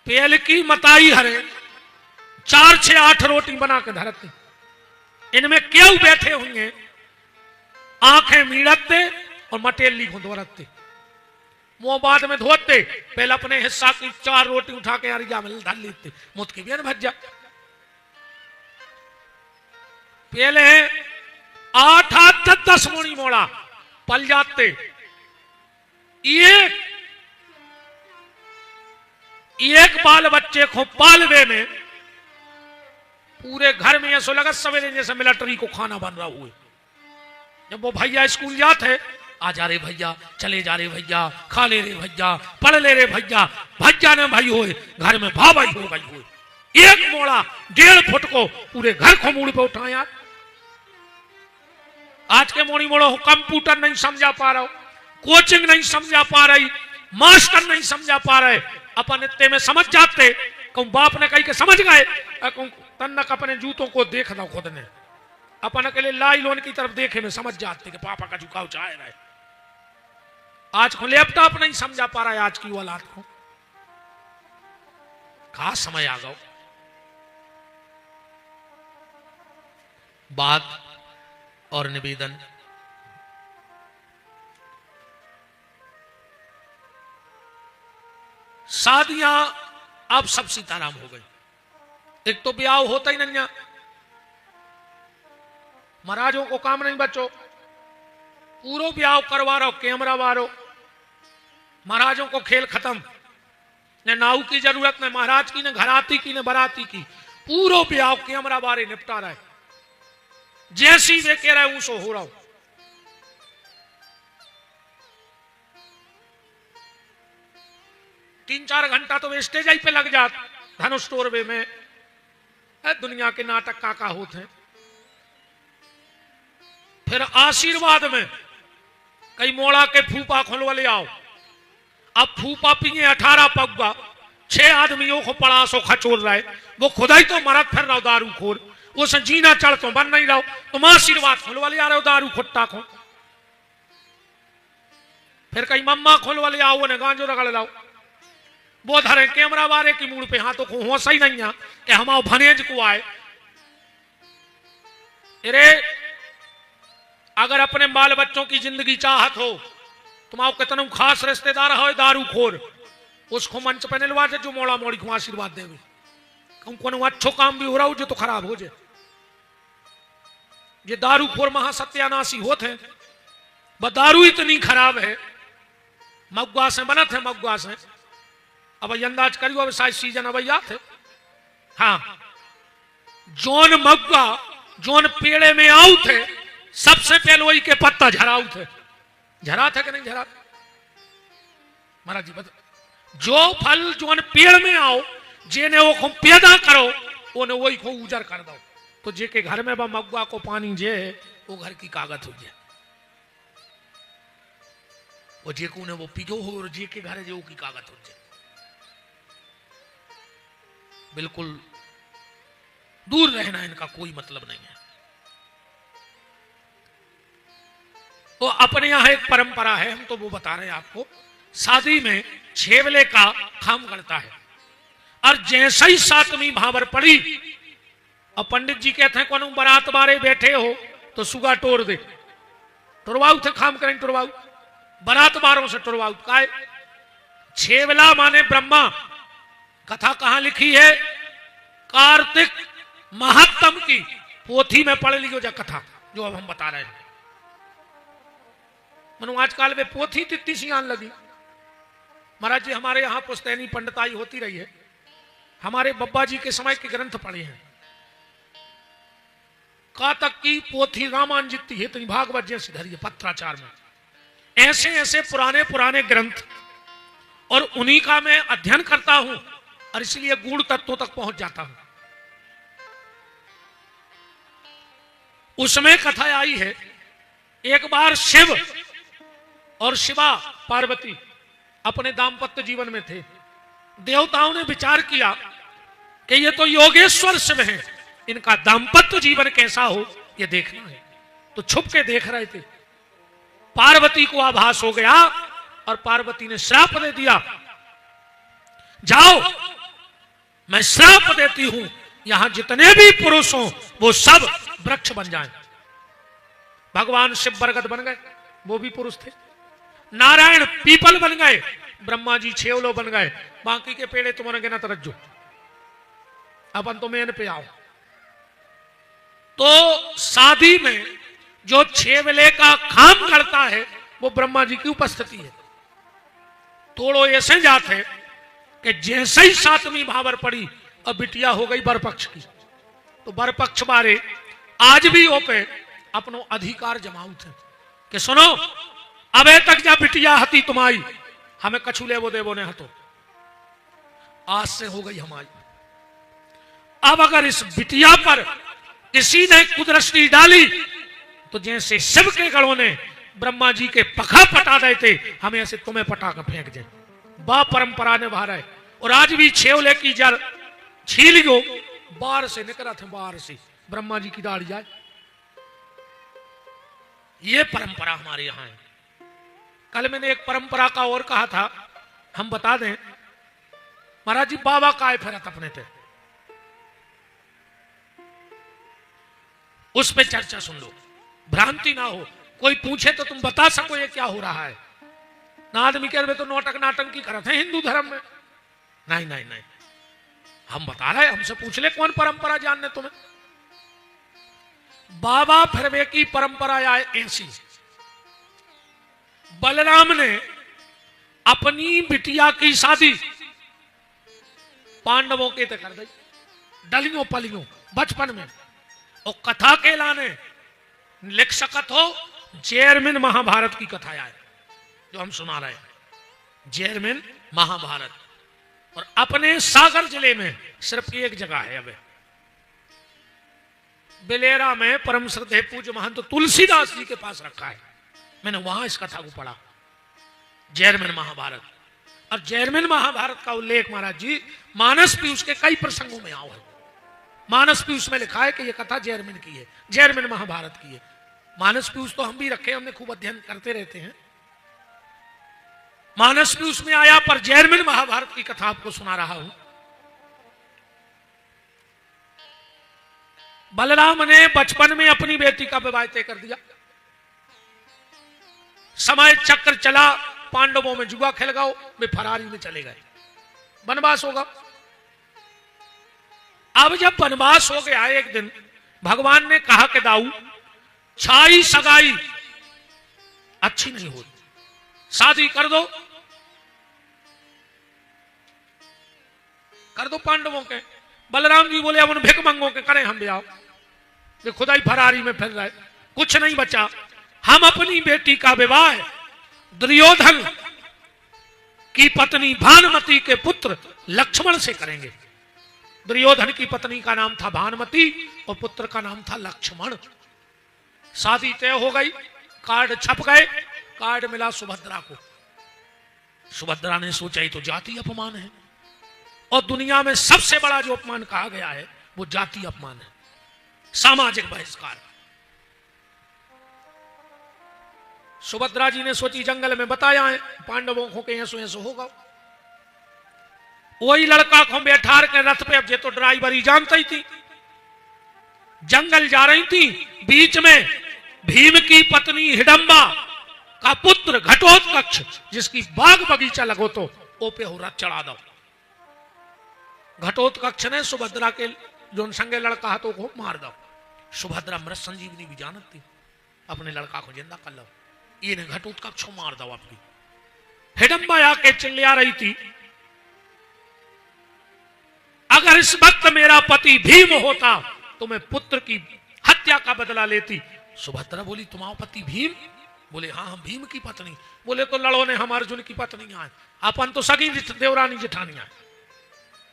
पेल की मताई हरे 4 6 8 रोटी बना के धरती, इनमें क्यों बैठे हुए आंखें मीड़ते और मटेली को दोरते, मुंह बाद में धोते, पहले अपने हिस्सा की 4 रोटी उठा के यार में धर लेते, मुझ की भी भज्जा। पहले 8 10 मोड़ी मोड़ा पल जाते। एक बाल बच्चे को पालवे में पूरे घर में ऐसा लगा सवेरे जैसे मिलिट्री को खाना बन रहा हुए। जब वो भैया स्कूल जाते, आ जा रे भैया, चले जा रे भैया, खा ले रे भैया, पढ़ ले रे भैया, भैया ने भाई होए घर में भाई हो गई हुए। 1 मोड़ा 1.5 फुट को पूरे घर को मूड़ पे उठाया। आज के मोड़ी मोड़ो कंप्यूटर नहीं समझा पा रहा, कोचिंग नहीं समझा पा रही, मास्टर नहीं समझा पा रहे, अपन इतने में समझ जाते। कहूं बाप ने कही के समझ गए, कहूं तन्नक अपने जूतों को देख दो खुद ने, अपन अकेले लाई लोन की तरफ देखे में समझ जाते कि पापा का झुकाव चाह रहा है। आज को लैपटॉप नहीं समझा पा रहा है आज की औलाद को। कहा समय आ गया। बात और निवेदन, शादियां अब सब सीताराम हो गई। एक तो ब्याह होता ही नहीं, महाराजों को काम नहीं बचो, पूरो ब्याह करवा रहो, कैमरा वारो, महाराजों को खेल खत्म। न नाऊ की जरूरत, न महाराज की, न घराती की, न बराती की, पूरो ब्याह कैमरा बारे निपटा रहा है। जैसी वे कह रहे सो हो रहा हूं। 3-4 घंटा तो स्टेज पे लग जात धनुष टोरवे में। दुनिया के नाटक का होते हैं। फिर आशीर्वाद में कई मोड़ा के फूफा खोलवा ले आओ। अब फूफा पिए 18 पग्गा, 6 आदमियों को पड़ा सो खचोल रहा है। वो खुदा ही तो मरद फिर रहा दारू खोर, वो से जीना चढ़ तो बन नहीं रहो। तुम आशीर्वाद खोलवा ले आ रहे हो दारू खुट्टा को। फिर कहीं मम्मा खोलवा ले आओ ने गांजो रगड़ लाओ। वो धरे कैमरा वाले की मूड पे हाथों को होश ही नहीं है कि हमारे भनेज को आए। अरे अगर अपने बाल बच्चों की जिंदगी चाहत हो, तुम्हारा कितना खास रिश्तेदार हो दारू खोर, उसको मंच पे निलवा दे जो मोड़ा मोड़ी को आशीर्वाद देवे। को अच्छो काम भी हो रहा हो जो तो खराब हो जाए। ये दारू खोर महासत्यानाशी होते हैं। बस दारू इतनी खराब है, मगुआ से बनत है, मगुआ से। अब अंदाज करियो, अब शायद सीजन अब याद है। हाँ, जोन मगुआ जोन पेड़े में आऊ थे, सबसे पहले वही के पत्ता झराऊ थे। झरा थे कि नहीं झरा? महाराज जी बता, जो फल जोन पेड़ में आओ जेने वो को पैदा करो, ओने वही को उजर कर दो। तो जे के घर में बा मगुआ को पानी जे वो घर की कागज हो जाए। वो जे को ने वो पिजो हो और जे के घर जे वो की कागज हो जाए। बिल्कुल दूर रहना, इनका कोई मतलब नहीं है। तो अपने यहां एक परंपरा है, हम तो वो बता रहे हैं आपको। शादी में छेवले का खाम करता है, और जैसे ही 7वीं भावर पड़ी और पंडित जी कहते हैं कौन बारात बारे बैठे हो तो सुगा तोड़ दे। टुरवाऊ थे खाम करें, टुरवाऊ बारात बारों से टुरवाऊ काय। छेवला माने ब्रह्मा। कथा कहां लिखी है? कार्तिक महात्म की पोथी में पढ़ लियो जा कथा, जो अब हम बता रहे हैं। मनु आजकल में पोथी तित्ती सी आन लगी। महाराज जी हमारे यहां पुस्तैनी पंडिताई होती रही है। हमारे बब्बा जी के समय के ग्रंथ पढ़े हैं। का तक की पोथी रामायण जितनी है, इतनी भागवत जैसी धरी है पत्राचार में। ऐसे ऐसे पुराने पुराने ग्रंथ, और उन्हीं का मैं अध्ययन करता हूं, और इसलिए गूढ़ तत्वों तक पहुंच जाता हूं। उसमें कथा आई है, एक बार शिव और शिवा पार्वती अपने दाम्पत्य जीवन में थे। देवताओं ने विचार किया कि ये तो योगेश्वर शिव हैं, इनका दाम्पत्य जीवन कैसा हो ये देखना है। तो छुप के देख रहे थे। पार्वती को आभास हो गया, और पार्वती ने श्राप दे दिया, जाओ मैं श्राप देती हूं, यहां जितने भी पुरुष हों वो सब वृक्ष बन जाएं। भगवान शिव बरगद बन गए, वो भी पुरुष थे। नारायण पीपल बन गए, ब्रह्मा जी छेवलो बन गए। बाकी के पेड़े तुम्हारे के ना तरज्जो, अपन तो मेन पे आओ। तो शादी में जो छेवले का काम करता है वो ब्रह्मा जी की उपस्थिति है। तोड़ो ऐसे जाते हैं कि जैसे ही 7वीं भावर पड़ी और बिटिया हो गई बरपक्ष की, तो बरपक्ष बारे आज भी वो पे अपनो अधिकार जमाऊ थे कि सुनो, अबे तक जब बिटिया हती तुम्हारी, हमें कछु ले वो देवो ने हतो, आज से हो गई हमारी। अब अगर इस बिटिया पर किसी ने कुदृष्टि डाली तो जैसे शिव के गणों ने ब्रह्मा जी के पखा पटा देते, हमें ऐसे तुम्हें पटा कर फेंक दे। बा परंपरा ने बाहर है। और आज भी छेवले की जड़ छील गो बाहर से निकला थे, बाहर से ब्रह्मा जी की दाढ़ी जाए। ये परंपरा हमारे यहां है। कल मैंने एक परंपरा का और कहा था, हम बता दें महाराज जी बाबा काय फिरत अपने थे, उस पे चर्चा सुन लो, भ्रांति ना हो। कोई पूछे तो तुम बता सको ये क्या हो रहा है। ना आदमी कह रहे तो नौटक नाटंकी करते हैं हिंदू धर्म में। नहीं नहीं नहीं, हम बता रहे, हमसे पूछ ले कौन परंपरा जानने तुम्हें। बाबा फिरवे की परंपरा आए ऐसी, बलराम ने अपनी बिटिया की शादी पांडवों के ते कर दी, डलियों पलियों बचपन में। और कथा के लाने लिख सकत हो, जैरमिन महाभारत की कथा आए जो हम सुना रहे हैं, जैरमिन महाभारत। और अपने सागर जिले में सिर्फ एक जगह है, अब बिलेरा में परम श्रद्धेय पूज्य महंत तुलसीदास जी के पास रखा है। मैंने वहां इस कथा को पढ़ा, जैरमिन महाभारत। और जैरमिन महाभारत का उल्लेख महाराज जी मानस पीयूष के कई प्रसंगों में आओ है। मानस पीयूष में लिखा है कि यह कथा जैरमिन की है, जैरमिन महाभारत की है। मानस पीयूष तो हम भी रखे, हमने खूब अध्ययन करते रहते हैं। मानस पीयूष में आया, पर जैरमिन महाभारत की कथा आपको सुना रहा हूं। बलराम ने बचपन में अपनी बेटी का विवाह तय कर दिया। समय चक्र चला, पांडवों में जुआ खेल गए, वे फरारी में चले गए, वनवास होगा। अब जब वनवास हो गया, एक दिन भगवान ने कहा कि दाऊ छाई सगाई अच्छी नहीं होती, शादी कर दो पांडवों के। बलराम जी बोले अब उन भिकमंगों के करें हम ब्याह, वे खुदाई फरारी में फिर रहे, कुछ नहीं बचा। हम अपनी बेटी का विवाह दुर्योधन की पत्नी भानुमति के पुत्र लक्ष्मण से करेंगे। दुर्योधन की पत्नी का नाम था भानुमति और पुत्र का नाम था लक्ष्मण। शादी तय हो गई, कार्ड छप गए, कार्ड मिला सुभद्रा को। सुभद्रा ने सोचा ये तो जाति अपमान है, और दुनिया में सबसे बड़ा जो अपमान कहा गया है वो जाति अपमान है, सामाजिक बहिष्कार। सुभद्रा जी ने सोची जंगल में बताया है पांडवों को के ऐसो ऐसो होगा। वही लड़का को बैठार के रथ पे, अब ये तो ड्राइवर ही जानता ही थी, जंगल जा रही थी। बीच में भीम की पत्नी हिडंबा का पुत्र घटोत्कच, जिसकी बाग बगीचा लगो तो ओ पे हो रथ चढ़ा दो। घटोत्कच ने सुभद्रा के जो संगे लड़का हाथों को मार दो। सुभद्रा मृत संजीवनी भी जानत थी, अपने लड़का को जिंदा कर लो, ये ने घटोत्कच को मार दो। आपकी हिडंबा आके चिल्ला रही थी, अगर इस वक्त मेरा पति भीम होता तो मैं पुत्र की हत्या का बदला लेती। सुभद्रा बोली तुम्हारा पति भीम? बोले हाँ हम भीम की पत्नी। बोले तो लड़ो ने हम अर्जुन की पत्नी आए, अपन तो सगी देवरानी जेठानी आए।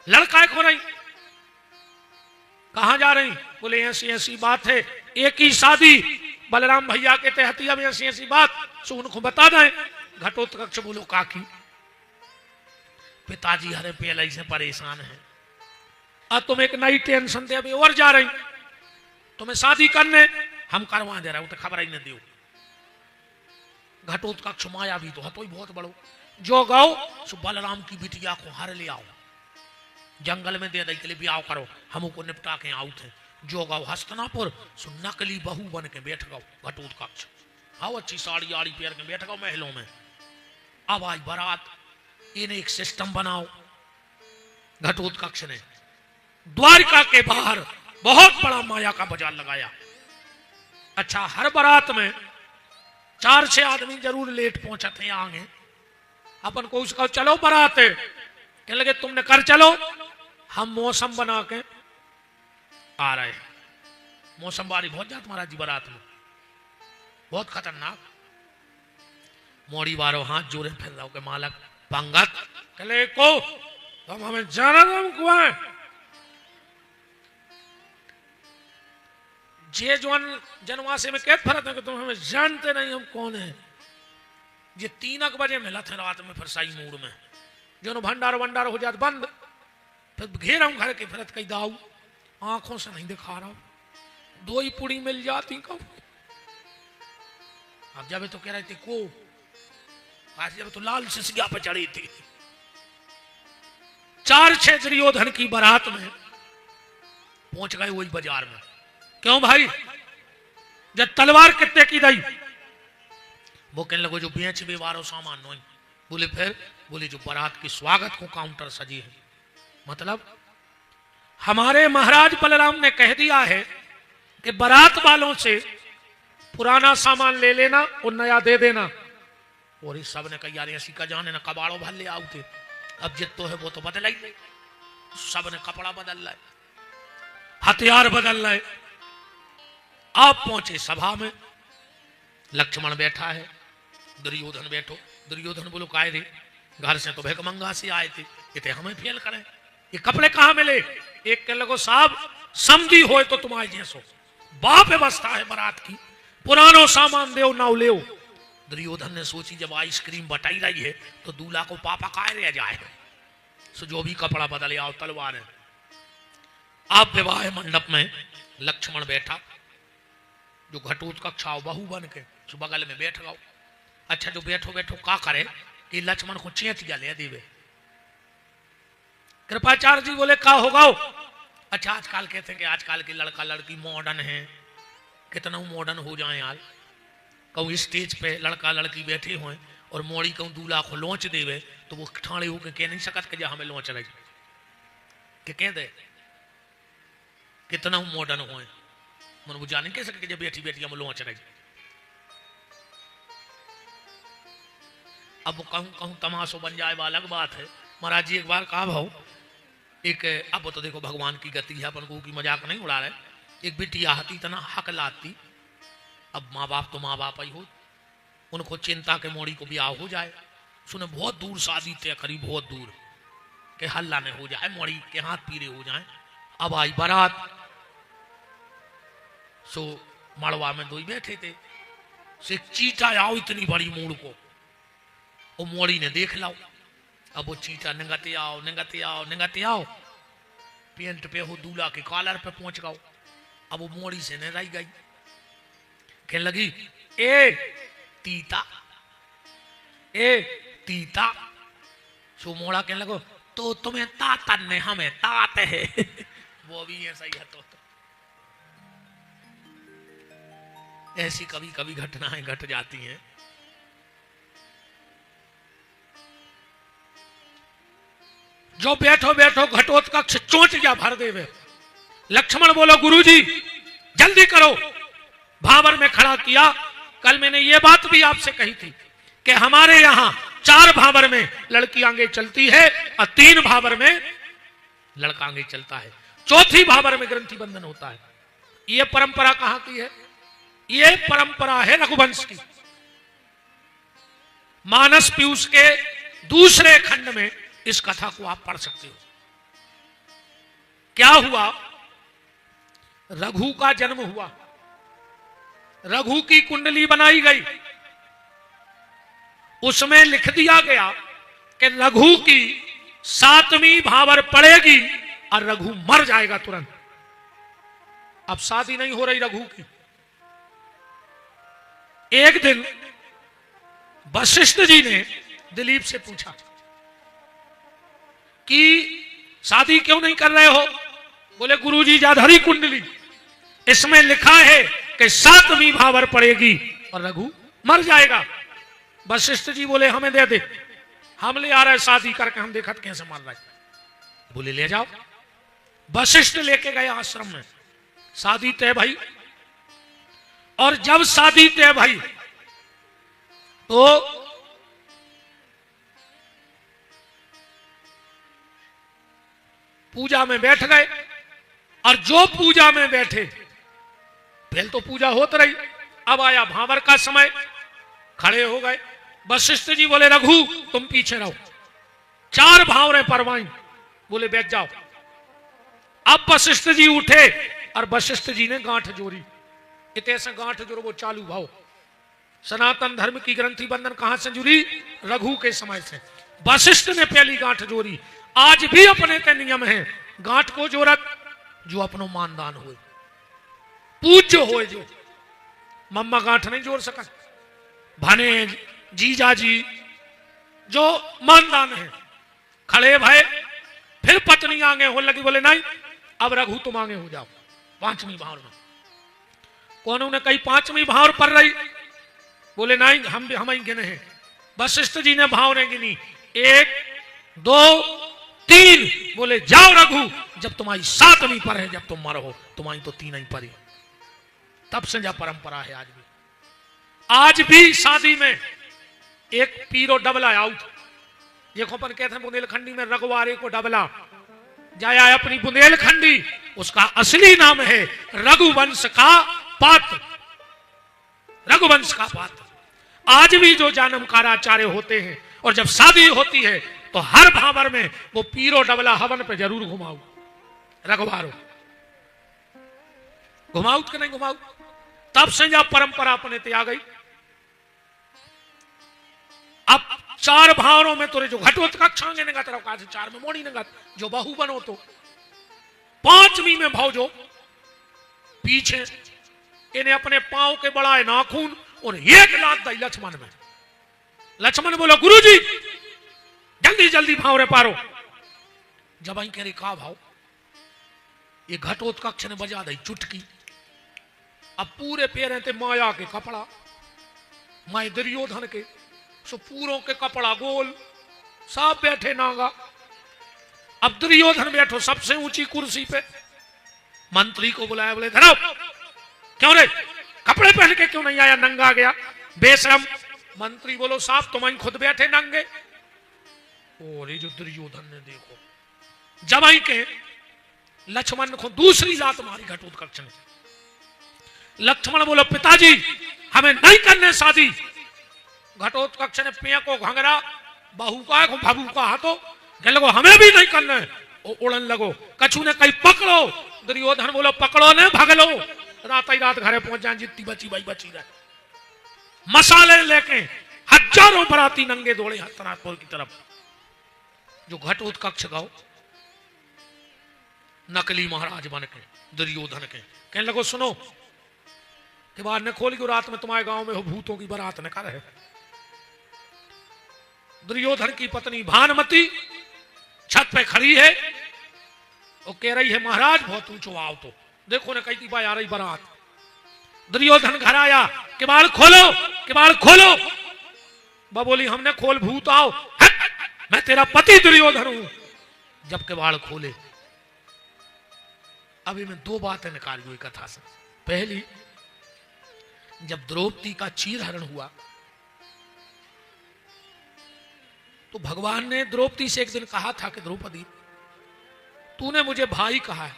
लड़का हो रही, कहां जा रही? बोले ऐसी ऐसी बात है, एक ही शादी बलराम भैया के तहत, अब ऐसी ऐसी बात सो उनको बता दें। घटोत्कच बोलो काकी पिताजी हरे पहले से परेशान है, अब तुम एक नई टेंशन दे अभी और जा रही, तुम्हें शादी करने हम करवा दे रहे हो तो खबर ही न दो। घटोत्कच माया भी तो हतो ही बहुत बड़ो, जो गाओ सो बलराम की बिटिया को हर ले आओ, जंगल में दे दे के लिए ब्याह करो, हमको निपटा के आउ थे। जो गाओ हस्तनापुर सो नकली बहू बन के बैठ गो घटोत्कच, आओ अच्छी साड़ी आड़ी पहन के बैठ गो महलों में। अब आज बारात, इन्हें एक सिस्टम बनाओ। घटोत्कच ने द्वारिका के बाहर बहुत बड़ा माया का बाजार लगाया। अच्छा, हर बारात में 4-6 आदमी जरूर लेट पहुंचे थे आगे। अपन को उसका चलो बारात, कहने लगे तुमने कर चलो, हम मौसम बना के आ रहे। मौसम बारी बहुत जात महाराज जी बारात में, बहुत खतरनाक। मोड़ी बारो हाथ जोड़े फिर रहो के मालक पंगत कहले को तुम हमें जाना तुम कुआं जे जवान जनवासे में कैद फरत है कि तुम हमें जानते नहीं हम कौन है। ये 3 बजे मिला थे रात में फिर साई मूड में जो भंडार वंडार हो जात बंद, फिर घेरा हूं घर के फिरत कही दाऊ आंखों से नहीं दिखा रहा हूं, 2 ही पुड़ी मिल जाती कब। अब जब तो कह रहे थे को आज जब तो लाल सिसिया पे चढ़ी थी, 4-6 दुर्योधन की बारात में पहुंच गए वही बाजार में। क्यों भाई, जब तलवार कितने की दई, वो कहने लगो जो बेच बेवारो सामान नहीं। बोले फिर, बोले जो बारात की स्वागत को काउंटर सजी है। मतलब हमारे महाराज बलराम ने कह दिया है कि बारात वालों से पुराना सामान ले लेना और नया दे देना। और इस सब ने कहा यार ऐसी का जाने ना कबाड़ो भर ले आओ थे, अब जित तो है वो तो बदल ही नहीं। सब ने कपड़ा बदल लाए, हथियार बदल लाए। आप पहुंचे सभा में, लक्ष्मण बैठा है, दुर्योधन बैठो। दुर्योधन बोलो काय रे, घर से तो भिखमंगा से आए थे, ये हमें फेल करें, ये कपड़े कहां मिले। एक कह लगो साहब समझी हो तो तुम्हारे जैसो बाप व्यवस्था है बारात की, पुरानो सामान दो ना ले। दुर्योधन ने सोची जब आइसक्रीम बटाई रही है तो दूल्हा को पापा काय रह जाए, सो जो भी कपड़ा बदले आओ तलवार है। आप विवाह मंडप में लक्ष्मण बैठा, जो घटोत्कच आओ बहू बन के सो बगल में बैठ गओ। अच्छा जो बैठो बैठो का करे कि लक्ष्मण को चेतिया ले देवे। कृपाचार्य जी बोले का होगा। अच्छा आजकल कहते हैं कि आजकल के लड़का लड़की मॉडर्न है, कितना मॉडर्न हो जाए यार। कहूँ स्टेज पे लड़का लड़की बैठे हुए और मोड़ी कहूँ दूल्हा को लॉन्च देवे तो वो ठाणे होकर कह नहीं सकत कि हमें लॉन्च रही कि कह दे कितना मॉडर्न हुए, मन वो जाने कह सके जब बैठी बैठी हम लॉन्च रही। अब वो कहूँ कहूँ तमाशो बन जाए अलग बात है। महाराज जी एक बार कहा भाव एक, अब तो देखो भगवान की गति है, अपन को की मजाक नहीं उड़ा रहे। एक बिटिया आती तना हक लाती, अब माँ बाप तो माँ बाप ही हो, उनको चिंता के मोड़ी को ब्याह हो जाए। सुने बहुत दूर शादी तय करी, बहुत दूर के हल्ला ने हो जाए, मोड़ी के हाथ पीरे हो जाए। अब आई बारात, सो मड़वा में 2 बैठे थे, से चीटा आओ इतनी बड़ी मूड़ को, वो मोड़ी ने देख लाओ। अब वो चीटा निगते आओ निगते आओ निगते आओ, पेंट पे हो दूल्हा के कॉलर पे पहुंच गओ। अब वो मोड़ी से न रही गई, कहने लगी ए तीता, ए तीता। सो मोड़ा कहने लगो तो तुम्हें तातन ने हमें तात है। वो भी ऐसा ही है। तो ऐसी कभी कभी घटनाएं घट जाती हैं। जो बैठो बैठो घटोत्कच चोंटिया भर देवे। लक्ष्मण बोलो गुरुजी जल्दी करो, भावर में खड़ा किया। कल मैंने ये बात भी आपसे कही थी कि हमारे यहाँ 4 भावर में लड़की आगे चलती है और 3 भावर में लड़का आगे चलता है, 4थी भावर में ग्रंथि बंधन होता है। ये परंपरा कहां की है? ये परंपरा है रघुवंश की। मानस पीयूष के दूसरे खंड में इस कथा को आप पढ़ सकते हो। क्या हुआ? रघु का जन्म हुआ, रघु की कुंडली बनाई गई, उसमें लिख दिया गया कि रघु की 7वीं भावर पड़ेगी और रघु मर जाएगा तुरंत। अब शादी नहीं हो रही रघु की। एक दिन वशिष्ठ जी ने दिलीप से पूछा कि शादी क्यों नहीं कर रहे हो? बोले गुरुजी जाधरी कुंडली, इसमें लिखा है कि 7वीं भावर पड़ेगी और रघु मर जाएगा। वशिष्ठ जी बोले हमें दे दे, हम ले आ रहे शादी करके, हम देखत कैसे मर रहे। बोले ले जाओ। वशिष्ठ लेके गए आश्रम में, शादी तय भाई। और जब शादी तय भाई तो पूजा में बैठ गए। और जो पूजा में बैठे, पहले तो पूजा होती रही, अब आया भावर का समय, खड़े हो गए। वशिष्ठ जी बोले रघु तुम पीछे रहो। 4 भावरें परवाई, बोले बैठ जाओ। अब वशिष्ठ जी उठे और वशिष्ठ जी ने गांठ जोड़ी। इतने से गांठ जोड़ो वो चालू भाव। सनातन धर्म की ग्रंथि बंधन कहां से जुड़ी? रघु के समय से। वशिष्ठ ने पहली गांठ जोड़ी। आज भी अपने ते नियम है, गांठ को जोरत जो अपनो मानदान हो, पूज्य हो, जो मम्मा गांठ नहीं जोड़ सका, भाने जीजा जी जो मानदान है खड़े भय। फिर पत्नी आगे हो लगी, बोले नहीं अब रघु तुम आगे हो जाओ पांचवी भावर में। कौन उन्हें कही पांचवी भावर पर रही, बोले नहीं हम ही गिने हैं। वशिष्ठ जी ने भावरें गिनी, 1 2 3, बोले जाओ रघु जब तुम्हारी 7वीं पर है, जब तुम मरो तुम्हारी तो 3 ही पर ही। तब से यह परंपरा है। आज भी शादी में एक पीरो डबला आउट, देखो अपन कहते हैं बुंदेलखंडी में रघुवारे को डबला जाया अपनी बुंदेलखंडी, उसका असली नाम है रघुवंश का पात्र, रघुवंश का पात्र। आज भी जो जानमकाराचार्य होते हैं और जब शादी होती है तो हर भावर में वो पीरो डबला हवन पे जरूर घुमाऊ, रघुवारो घुमाऊ कि नहीं घुमाऊ। तब से जब परंपरा अपने ते आ गई। अब 4 भावरों में तुरे जो घटोत कक्षांगे नगा तरफ का 4 में मोड़ी नगा, जो बहू बनो तो 5वीं में भौजो पीछे इन्हें अपने पांव के बढ़ाए नाखून और 1 लात दई लक्ष्मण में। लक्ष्मण बोलो गुरुजी जल्दी जल्दी भाव रे पारो। जब आई कह रही का भाव, ये घटोत्कच ने बजा दी चुटकी। अब पूरे पैर थे माया के कपड़ा, माए दुर्योधन के सो पूरों के कपड़ा गोल, सब बैठे नागा। अब दुर्योधन बैठो सबसे ऊंची कुर्सी पे, मंत्री को बुलाया, बोले धरो क्यों रे कपड़े पहन के क्यों नहीं आया, नंगा गया बेशरम। मंत्री बोलो साहब तुम खुद बैठे नंगे। और ये जो दुर्योधन ने देखो, जब आई के लक्ष्मण को दूसरी लात मारी घटोत्कच ने। लक्ष्मण बोलो पिताजी हमें नहीं करने शादी। घटोत्कच ने पिया को घंगरा बहू का भबू का हाथों कह लगो हमें भी नहीं करना है। उड़न लगो, कछु ने कहीं पकड़ो, दुर्योधन बोलो पकड़ो ने भगलो। रात ही रात घरे पहुंच जाए, जितनी बची भाई बची रहे। मसाले लेके हजारों बराती नंगे दौड़े हस्तनापुर की तरफ। जो घटोत्कच गाओ नकली महाराज बन के दुर्योधन के कहने लगो सुनो कि बाहर ने खोली को रात में तुम्हारे गांव में हो भूतों की बारात ने कर है। दुर्योधन की पत्नी भानुमति छत पे खड़ी है, वो कह रही है महाराज बहुत ऊंचो आओ तो देखो ना कई बार आ रही बारात। दुर्योधन घर आया, किवाड़ खोलो किवाड़ खोलो। वह बोली हमने खोल भूत आओ, मैं तेरा पति दुर्योधन हूं। जब किवाड़ खोले, अभी मैं 2 बातें निकाल हुई कथा से। पहली, जब द्रौपदी का चीरहरण हुआ तो भगवान ने द्रौपदी से एक दिन कहा था कि द्रौपदी तूने मुझे भाई कहा है,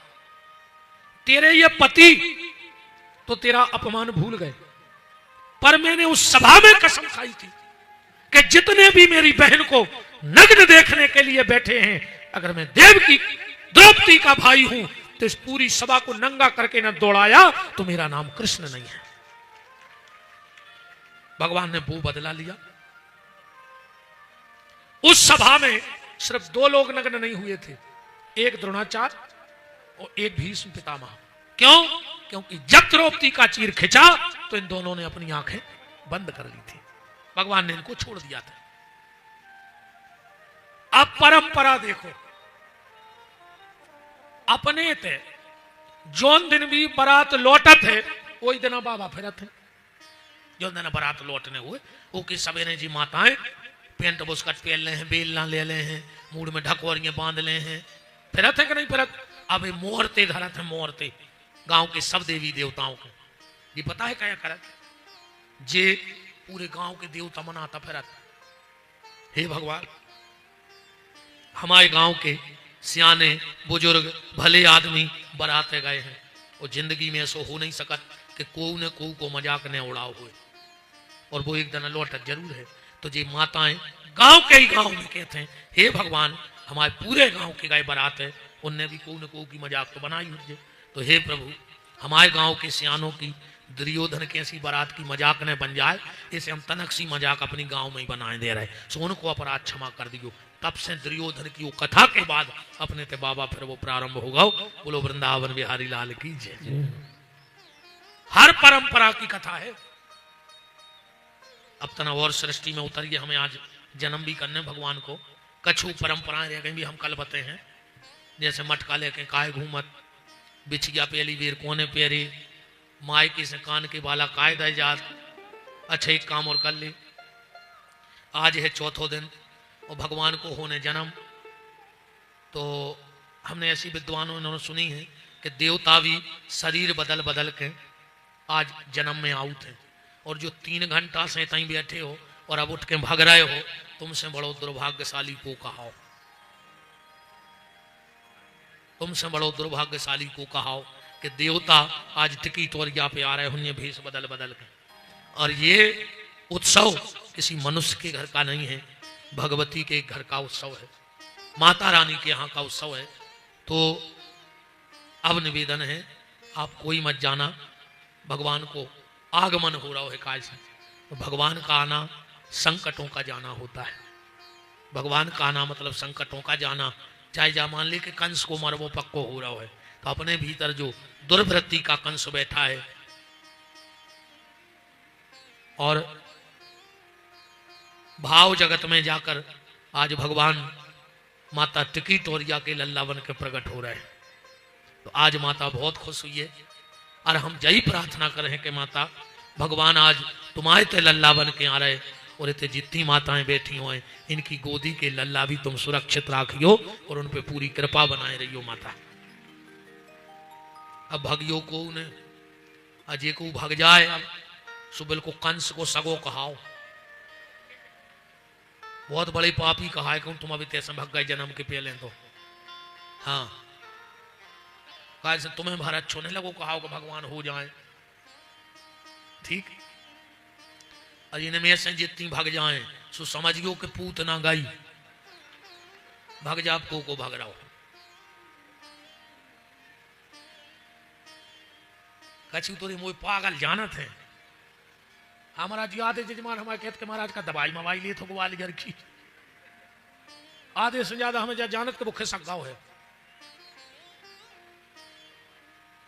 तेरे ये पति तो तेरा अपमान भूल गए, पर मैंने उस सभा में कसम खाई थी कि जितने भी मेरी बहन को नग्न देखने के लिए बैठे हैं, अगर मैं देव की द्रौपदी का भाई हूं तो इस पूरी सभा को नंगा करके न दौड़ाया तो मेरा नाम कृष्ण नहीं है। भगवान ने वो बदला लिया। उस सभा में सिर्फ 2 लोग नग्न नहीं हुए थे, एक द्रोणाचार्य और एक भीष्म पितामह। क्यों? क्योंकि जब द्रौपदी का चीर खिंचा तो इन दोनों ने अपनी आंखें बंद कर ली थी। भगवान ने इनको छोड़ दिया था। अब परंपरा देखो, अपने थे जौन दिन भी बारात लौटत है वही दिन बाबा फिरत है। जो दिन बारात लौटने हुए वो कि सवेरे जी माताएं पेंट बुस्कट पहन ले हैं, बेलना ले ले हैं, मूड में ढकोरियां बांध ले हैं, फिरत है कि नहीं फिरत। अब मोहरते धरत है, मोहरते गांव के सब देवी देवताओं को ये पता है क्या करत, जे पूरे गांव के देवता मनाता फिरत। हे भगवान, हमारे गांव के सियाने बुजुर्ग भले आदमी बराते गए हैं और जिंदगी में ऐसा हो नहीं सकत कि कोई न कोई को मजाक न उड़ाओ हुए और वो एक दिन लौटत जरूर है। तो जी माताएं गांव के ही गांव में कहते हैं हे भगवान हमारे पूरे गांव की गाय बारात है, उनने भी कोई न कोई की मजाक तो बनाई हुई है। तो हे प्रभु, हमारे गांव के सियानों की दुर्योधन की ऐसी बारात की मजाक न बन जाए, इसे हम तनक सी मजाक अपनी गांव में ही बनाए दे रहे, सो उनको अपराध क्षमा कर दियो। तब से दुर्योधन की वो कथा के बाद अपने ते बाबा फिर वो प्रारंभ होगा। बोलो वृंदावन बिहारी लाल की जय। हर परंपरा की कथा है। अब तना और सृष्टि में उतरिए, हमें आज जन्म भी करने भगवान को। कछु परंपराएं रह गई भी हम कल बते हैं, जैसे मटका लेके काय घूमत, बिछिया पहली बेर कोने पेरे, मायके से कान के बाला काय दे जात। अच्छा एक काम और कर ले, आज है चौथो दिन और भगवान को होने जन्म। तो हमने ऐसी विद्वानों ने सुनी है कि देवता भी शरीर बदल बदल के आज जन्म में आउट है, और जो 3 घंटा से तई बैठे हो और अब उठ के भाग रहे हो, तुमसे बड़ो दुर्भाग्यशाली को कहाओ, तुमसे बड़ो दुर्भाग्यशाली को कहाओ कि देवता आज टिकी तोरिया पे आ रहे होंगे भेष बदल बदल के। और ये उत्सव किसी मनुष्य के घर का नहीं है, भगवती के घर का उत्सव है, माता रानी के यहाँ का उत्सव है। तो अब निवेदन है, आप कोई मत जाना, भगवान को आगमन हो रहा है काल से। तो भगवान का आना संकटों का जाना होता है। भगवान का आना मतलब संकटों का जाना। चाहे जा मान ले कि कंस को मरवो पक्को हो रहा है, तो अपने भीतर जो दुर्वृत्ति का कंस बैठा है और भाव जगत में जाकर आज भगवान माता टिकी तोरिया के लल्ला बन के प्रकट हो रहे हैं। तो आज माता बहुत खुश हुई है और हम यही प्रार्थना करें कि माता भगवान आज तुम्हारे ते लल्ला बन के आ रहे, और इतने जितनी माताएं बैठी हुए इनकी गोदी के लल्ला भी तुम सुरक्षित राखियो और उन पे पूरी कृपा बनाए रहियो माता। अब भगियो को उन्हें अजय को भग जाए, अब सुबल को कंस को सगो कहाओ, बहुत बड़े पापी कहा है कि तुम अभी तैसे भग गए जन्म के पहले। तो हाँ कहा से तुम्हें भारत छोड़ने लगो, कहाओ कि भगवान हो जाए ठीक, और इनमें से जितनी भग जाए सो समझियो कि पूत ना गई, भग जा को भग रहा हो। कछु तो मोह पागल जानत है हमारा जी आधे जजमान हमारे कहते के महाराज का दवाई मवाई लिए तो ग्वाल घर की, आधे से ज्यादा हमें जानत के भुखे सगाओ है।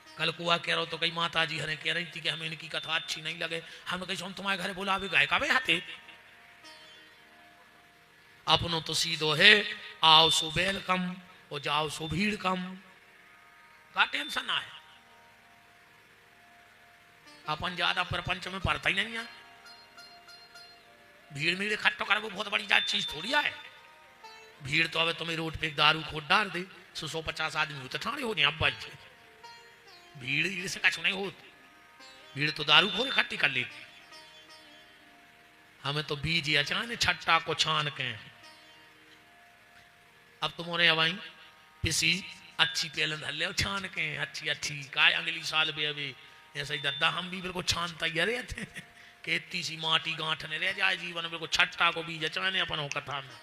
कल कुआ कह रहा हो तो कई माता जी हरे कह रही थी कि हमें इनकी कथा अच्छी नहीं लगे, हम कहीं हम तुम्हारे घर बोला अभी गाय का हाथे अपनों तो सीधो है, आओ सो बैल कम और जाओ सो भीड़ कम, का टेंशन आए। अपन ज्यादा प्रपंच में पड़ता ही नहीं है, भीड़ में इकट्ठा कर वो बहुत बड़ी जात चीज थोड़ी है। भीड़ तो अब तुम्हें रोड पे एक दारू खोद डाल दे 150 आदमी तो ठाणे हो अब बच भीड़ से कछु नहीं होती, भीड़ तो दारू खोर इकट्ठी कर ली। हमें तो बीज अचान छट्टा को छान के अब तुम्हारे हवाई पिसी अच्छी पेलन धल छान के अच्छी अच्छी काय अगली साल भी अभी ऐसा ही दद्दा हम भी बिल्कुल छान तैयार थे कि इतनी सी माटी गांठ ने रह जाए जीवन बिल्कुल छट्टा को बीज अचाने अपन हो कथा में।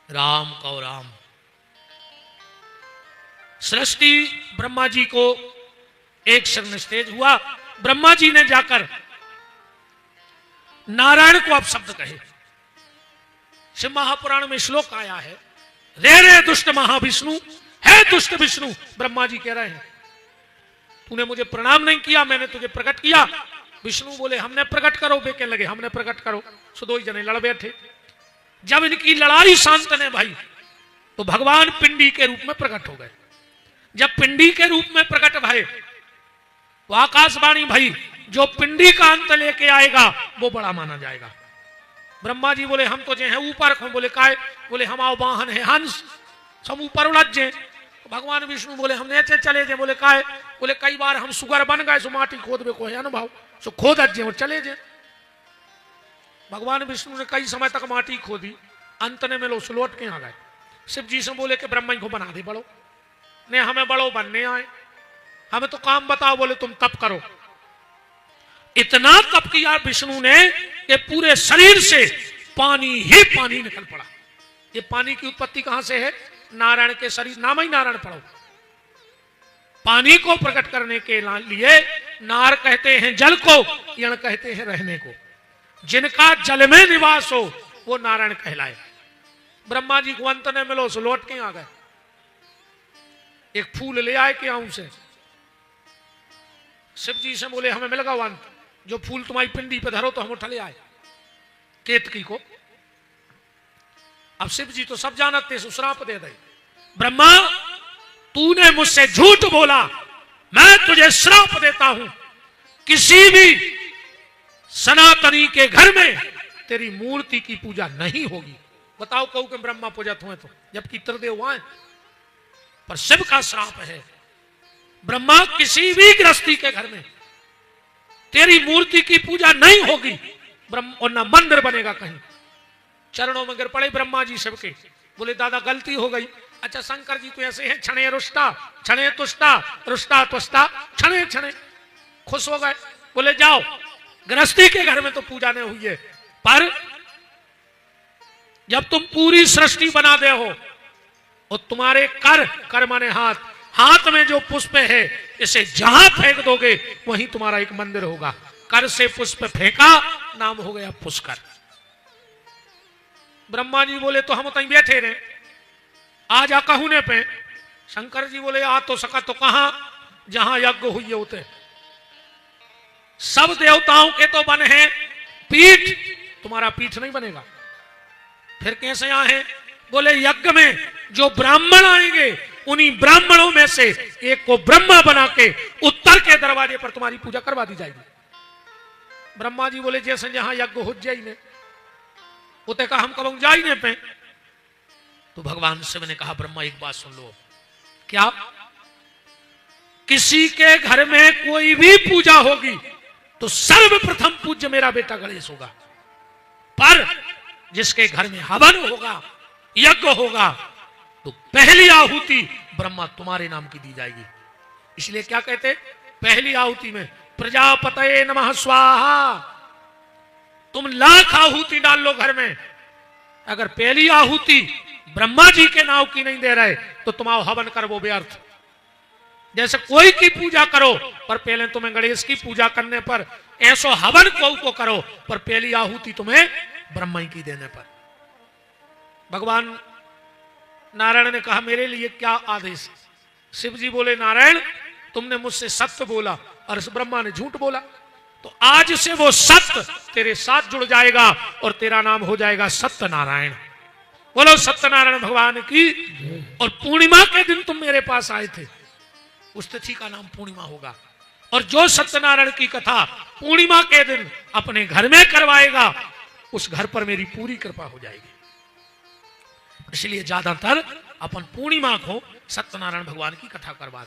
राम को राम सृष्टि ब्रह्मा जी को एक शरण स्टेज हुआ, ब्रह्मा जी ने जाकर नारायण को अब शब्द कहे। शिव महापुराण में श्लोक आया है, रे दुष्ट महाविष्णु, है दुष्ट विष्णु। ब्रह्मा जी कह रहे हैं तूने मुझे प्रणाम नहीं किया, मैंने तुझे प्रकट किया। विष्णु बोले हमने प्रकट करो, वे कहने लगे हमने प्रकट करो। सो दो ही जने लड़ बैठे। जब इनकी लड़ाई शांत ने भाई तो भगवान पिंडी के रूप में प्रकट हो गए। जब पिंडी के रूप में प्रकट भये तो आकाशवाणी भाई जो पिंडी का अंत लेके आएगा वो बड़ा माना जाएगा। ब्रह्मा जी बोले हम तो जे हैं ऊपर, बोले काय, बोले हम आओ वाहन है हंस, सब ऊपर उलझ जे। भगवान विष्णु बोले हम नीचे चले जे, बोले काय, बोले कई बार हम सुगर बन गए सो माटी खोद बे को है अनुभव सो खोद जे और चले जे। भगवान विष्णु ने कई समय तक माटी खोदी, अंत ने में लो सुलौट के आ गए। शिव जी से बोले कि ब्रह्मा को बना दे बड़ो, ने हमें बड़ो बनने आए, हमें तो काम बताओ। बोले तुम तप करो। इतना तप किया विष्णु ने कि पूरे शरीर से पानी ही पानी निकल पड़ा। ये पानी की उत्पत्ति कहां से है? नारायण के शरीर, नाम ही नारायण पढ़ो। पानी को प्रकट करने के लिए नार कहते हैं जल को, यण कहते हैं रहने को। जिनका जल में निवास हो वो नारायण कहलाए। ब्रह्मा जी को अंत ने मिलो सो लौट के आ गए। एक फूल ले आए के आऊं से, शिव जी से बोले हमें मिल गया अंत, जो फूल तुम्हारी पिंडी पे धरो तो हम उठा ले आए केतकी को। अब शिव जी तो सब जानते से श्राप दे दे, ब्रह्मा तूने मुझसे झूठ बोला, मैं तुझे श्राप देता हूं, किसी भी सनातनी के घर में तेरी मूर्ति की पूजा नहीं होगी। बताओ कहूं कि ब्रह्मा पूजत हुए तो, जबकि त्रिदेव वहां, पर शिव का श्राप है, ब्रह्मा किसी भी गृहस्थी के घर में तेरी मूर्ति की पूजा नहीं होगी, ब्रह्म और ना मंदिर बनेगा कहीं। चरणों में गिर पड़े ब्रह्मा जी शिव के, बोले दादा गलती हो गई। अच्छा शंकर जी तो ऐसे हैं, क्षणे रुष्टा क्षणे तुष्टा रुष्टा तुष्टा क्षणे क्षणे, खुश हो गए। बोले जाओ गृहस्थी के घर में तो पूजा नहीं हुई है, पर जब तुम पूरी सृष्टि बना दे हो और तुम्हारे कर माने हाथ में जो पुष्प है इसे जहां फेंक दोगे वहीं तुम्हारा एक मंदिर होगा। कर से पुष्प फेंका, नाम हो गया पुष्कर। ब्रह्मा जी बोले तो हम तहीं बैठे रहे, आ जा कहूने पे। शंकर जी बोले आ तो सका तो कहां, जहां यज्ञ हुई होते। सब देवताओं के तो बन है पीठ, तुम्हारा पीठ नहीं बनेगा। फिर कैसे आए? बोले यज्ञ में जो ब्राह्मण आएंगे उन्हीं ब्राह्मणों में से एक को ब्रह्मा बना के उत्तर के दरवाजे पर तुम्हारी पूजा करवा दी जाएगी। ब्रह्मा जी बोले जैसे जहां यज्ञ हो जाई ने उते कहा हम कब जाई ने पे। तो भगवान शिव ने कहा ब्रह्मा एक बात सुन लो, क्या किसी के घर में कोई भी पूजा होगी तो सर्वप्रथम पूज्य मेरा बेटा गणेश होगा, पर जिसके घर में हवन होगा यज्ञ होगा तो पहली आहुति ब्रह्मा तुम्हारे नाम की दी जाएगी। इसलिए क्या कहते, पहली आहुति में प्रजापतये नमः स्वाहा, तुम लाख आहुति डाल लो घर में, अगर पहली आहुति ब्रह्मा जी के नाम की नहीं दे रहे तो तुम्हारा हवन कर वो व्यर्थ। जैसे कोई की पूजा करो पर पहले तुम्हें गणेश की पूजा करने पर ऐसो हवन को करो, पर पहली आहुति तुम्हें ब्रह्मा की देने पर। भगवान नारायण ने कहा मेरे लिए क्या आदेश? शिव जी बोले नारायण तुमने मुझसे सत्य बोला और ब्रह्मा ने झूठ बोला, तो आज से वो सत्य तेरे साथ जुड़ जाएगा और तेरा नाम हो जाएगा सत्यनारायण। बोलो सत्यनारायण भगवान की। और पूर्णिमा के दिन तुम मेरे पास आए थे, उस तिथि का नाम पूर्णिमा होगा। और जो सत्यनारायण की कथा पूर्णिमा के दिन अपने घर में करवाएगा उस घर पर मेरी पूरी कृपा हो जाएगी। इसलिए ज्यादातर अपन पूर्णिमा को सत्यनारायण भगवान की कथा करवा।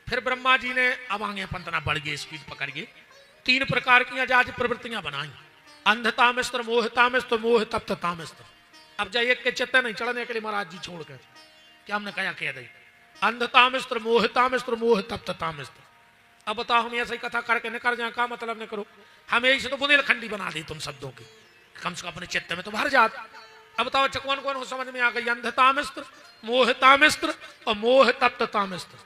फिर ब्रह्मा जी ने अब आगे पंतना बढ़ गए, स्पीड पकड़ गए। 3 प्रकार की आज प्रवृत्तियां बनाई, अंधतामिस्त्र, मोहतामिस्त्र, मोह तप्ततामिस्त्र। अब जाइए के चित्त नहीं चढ़ने के लिए महाराज जी छोड़कर क्या हमने कह दी, अंधतामिस्त्र, मोहतामिस्त्र, मोह तप्ततामिस्त्र। अब बताओ हम ऐसी कथा करके न कर जाए, का मतलब न करो, हमें इसे तो बुंदेलखंडी बना दी तुम शब्दों की, कम से कम अपने चित्त में तो भर जात। अब बताओ कौन कौन हो समझ में आ गई, अंधतामिस्त्र, मोहतामिस्त्र और मोह तप्ततामिस्त्र।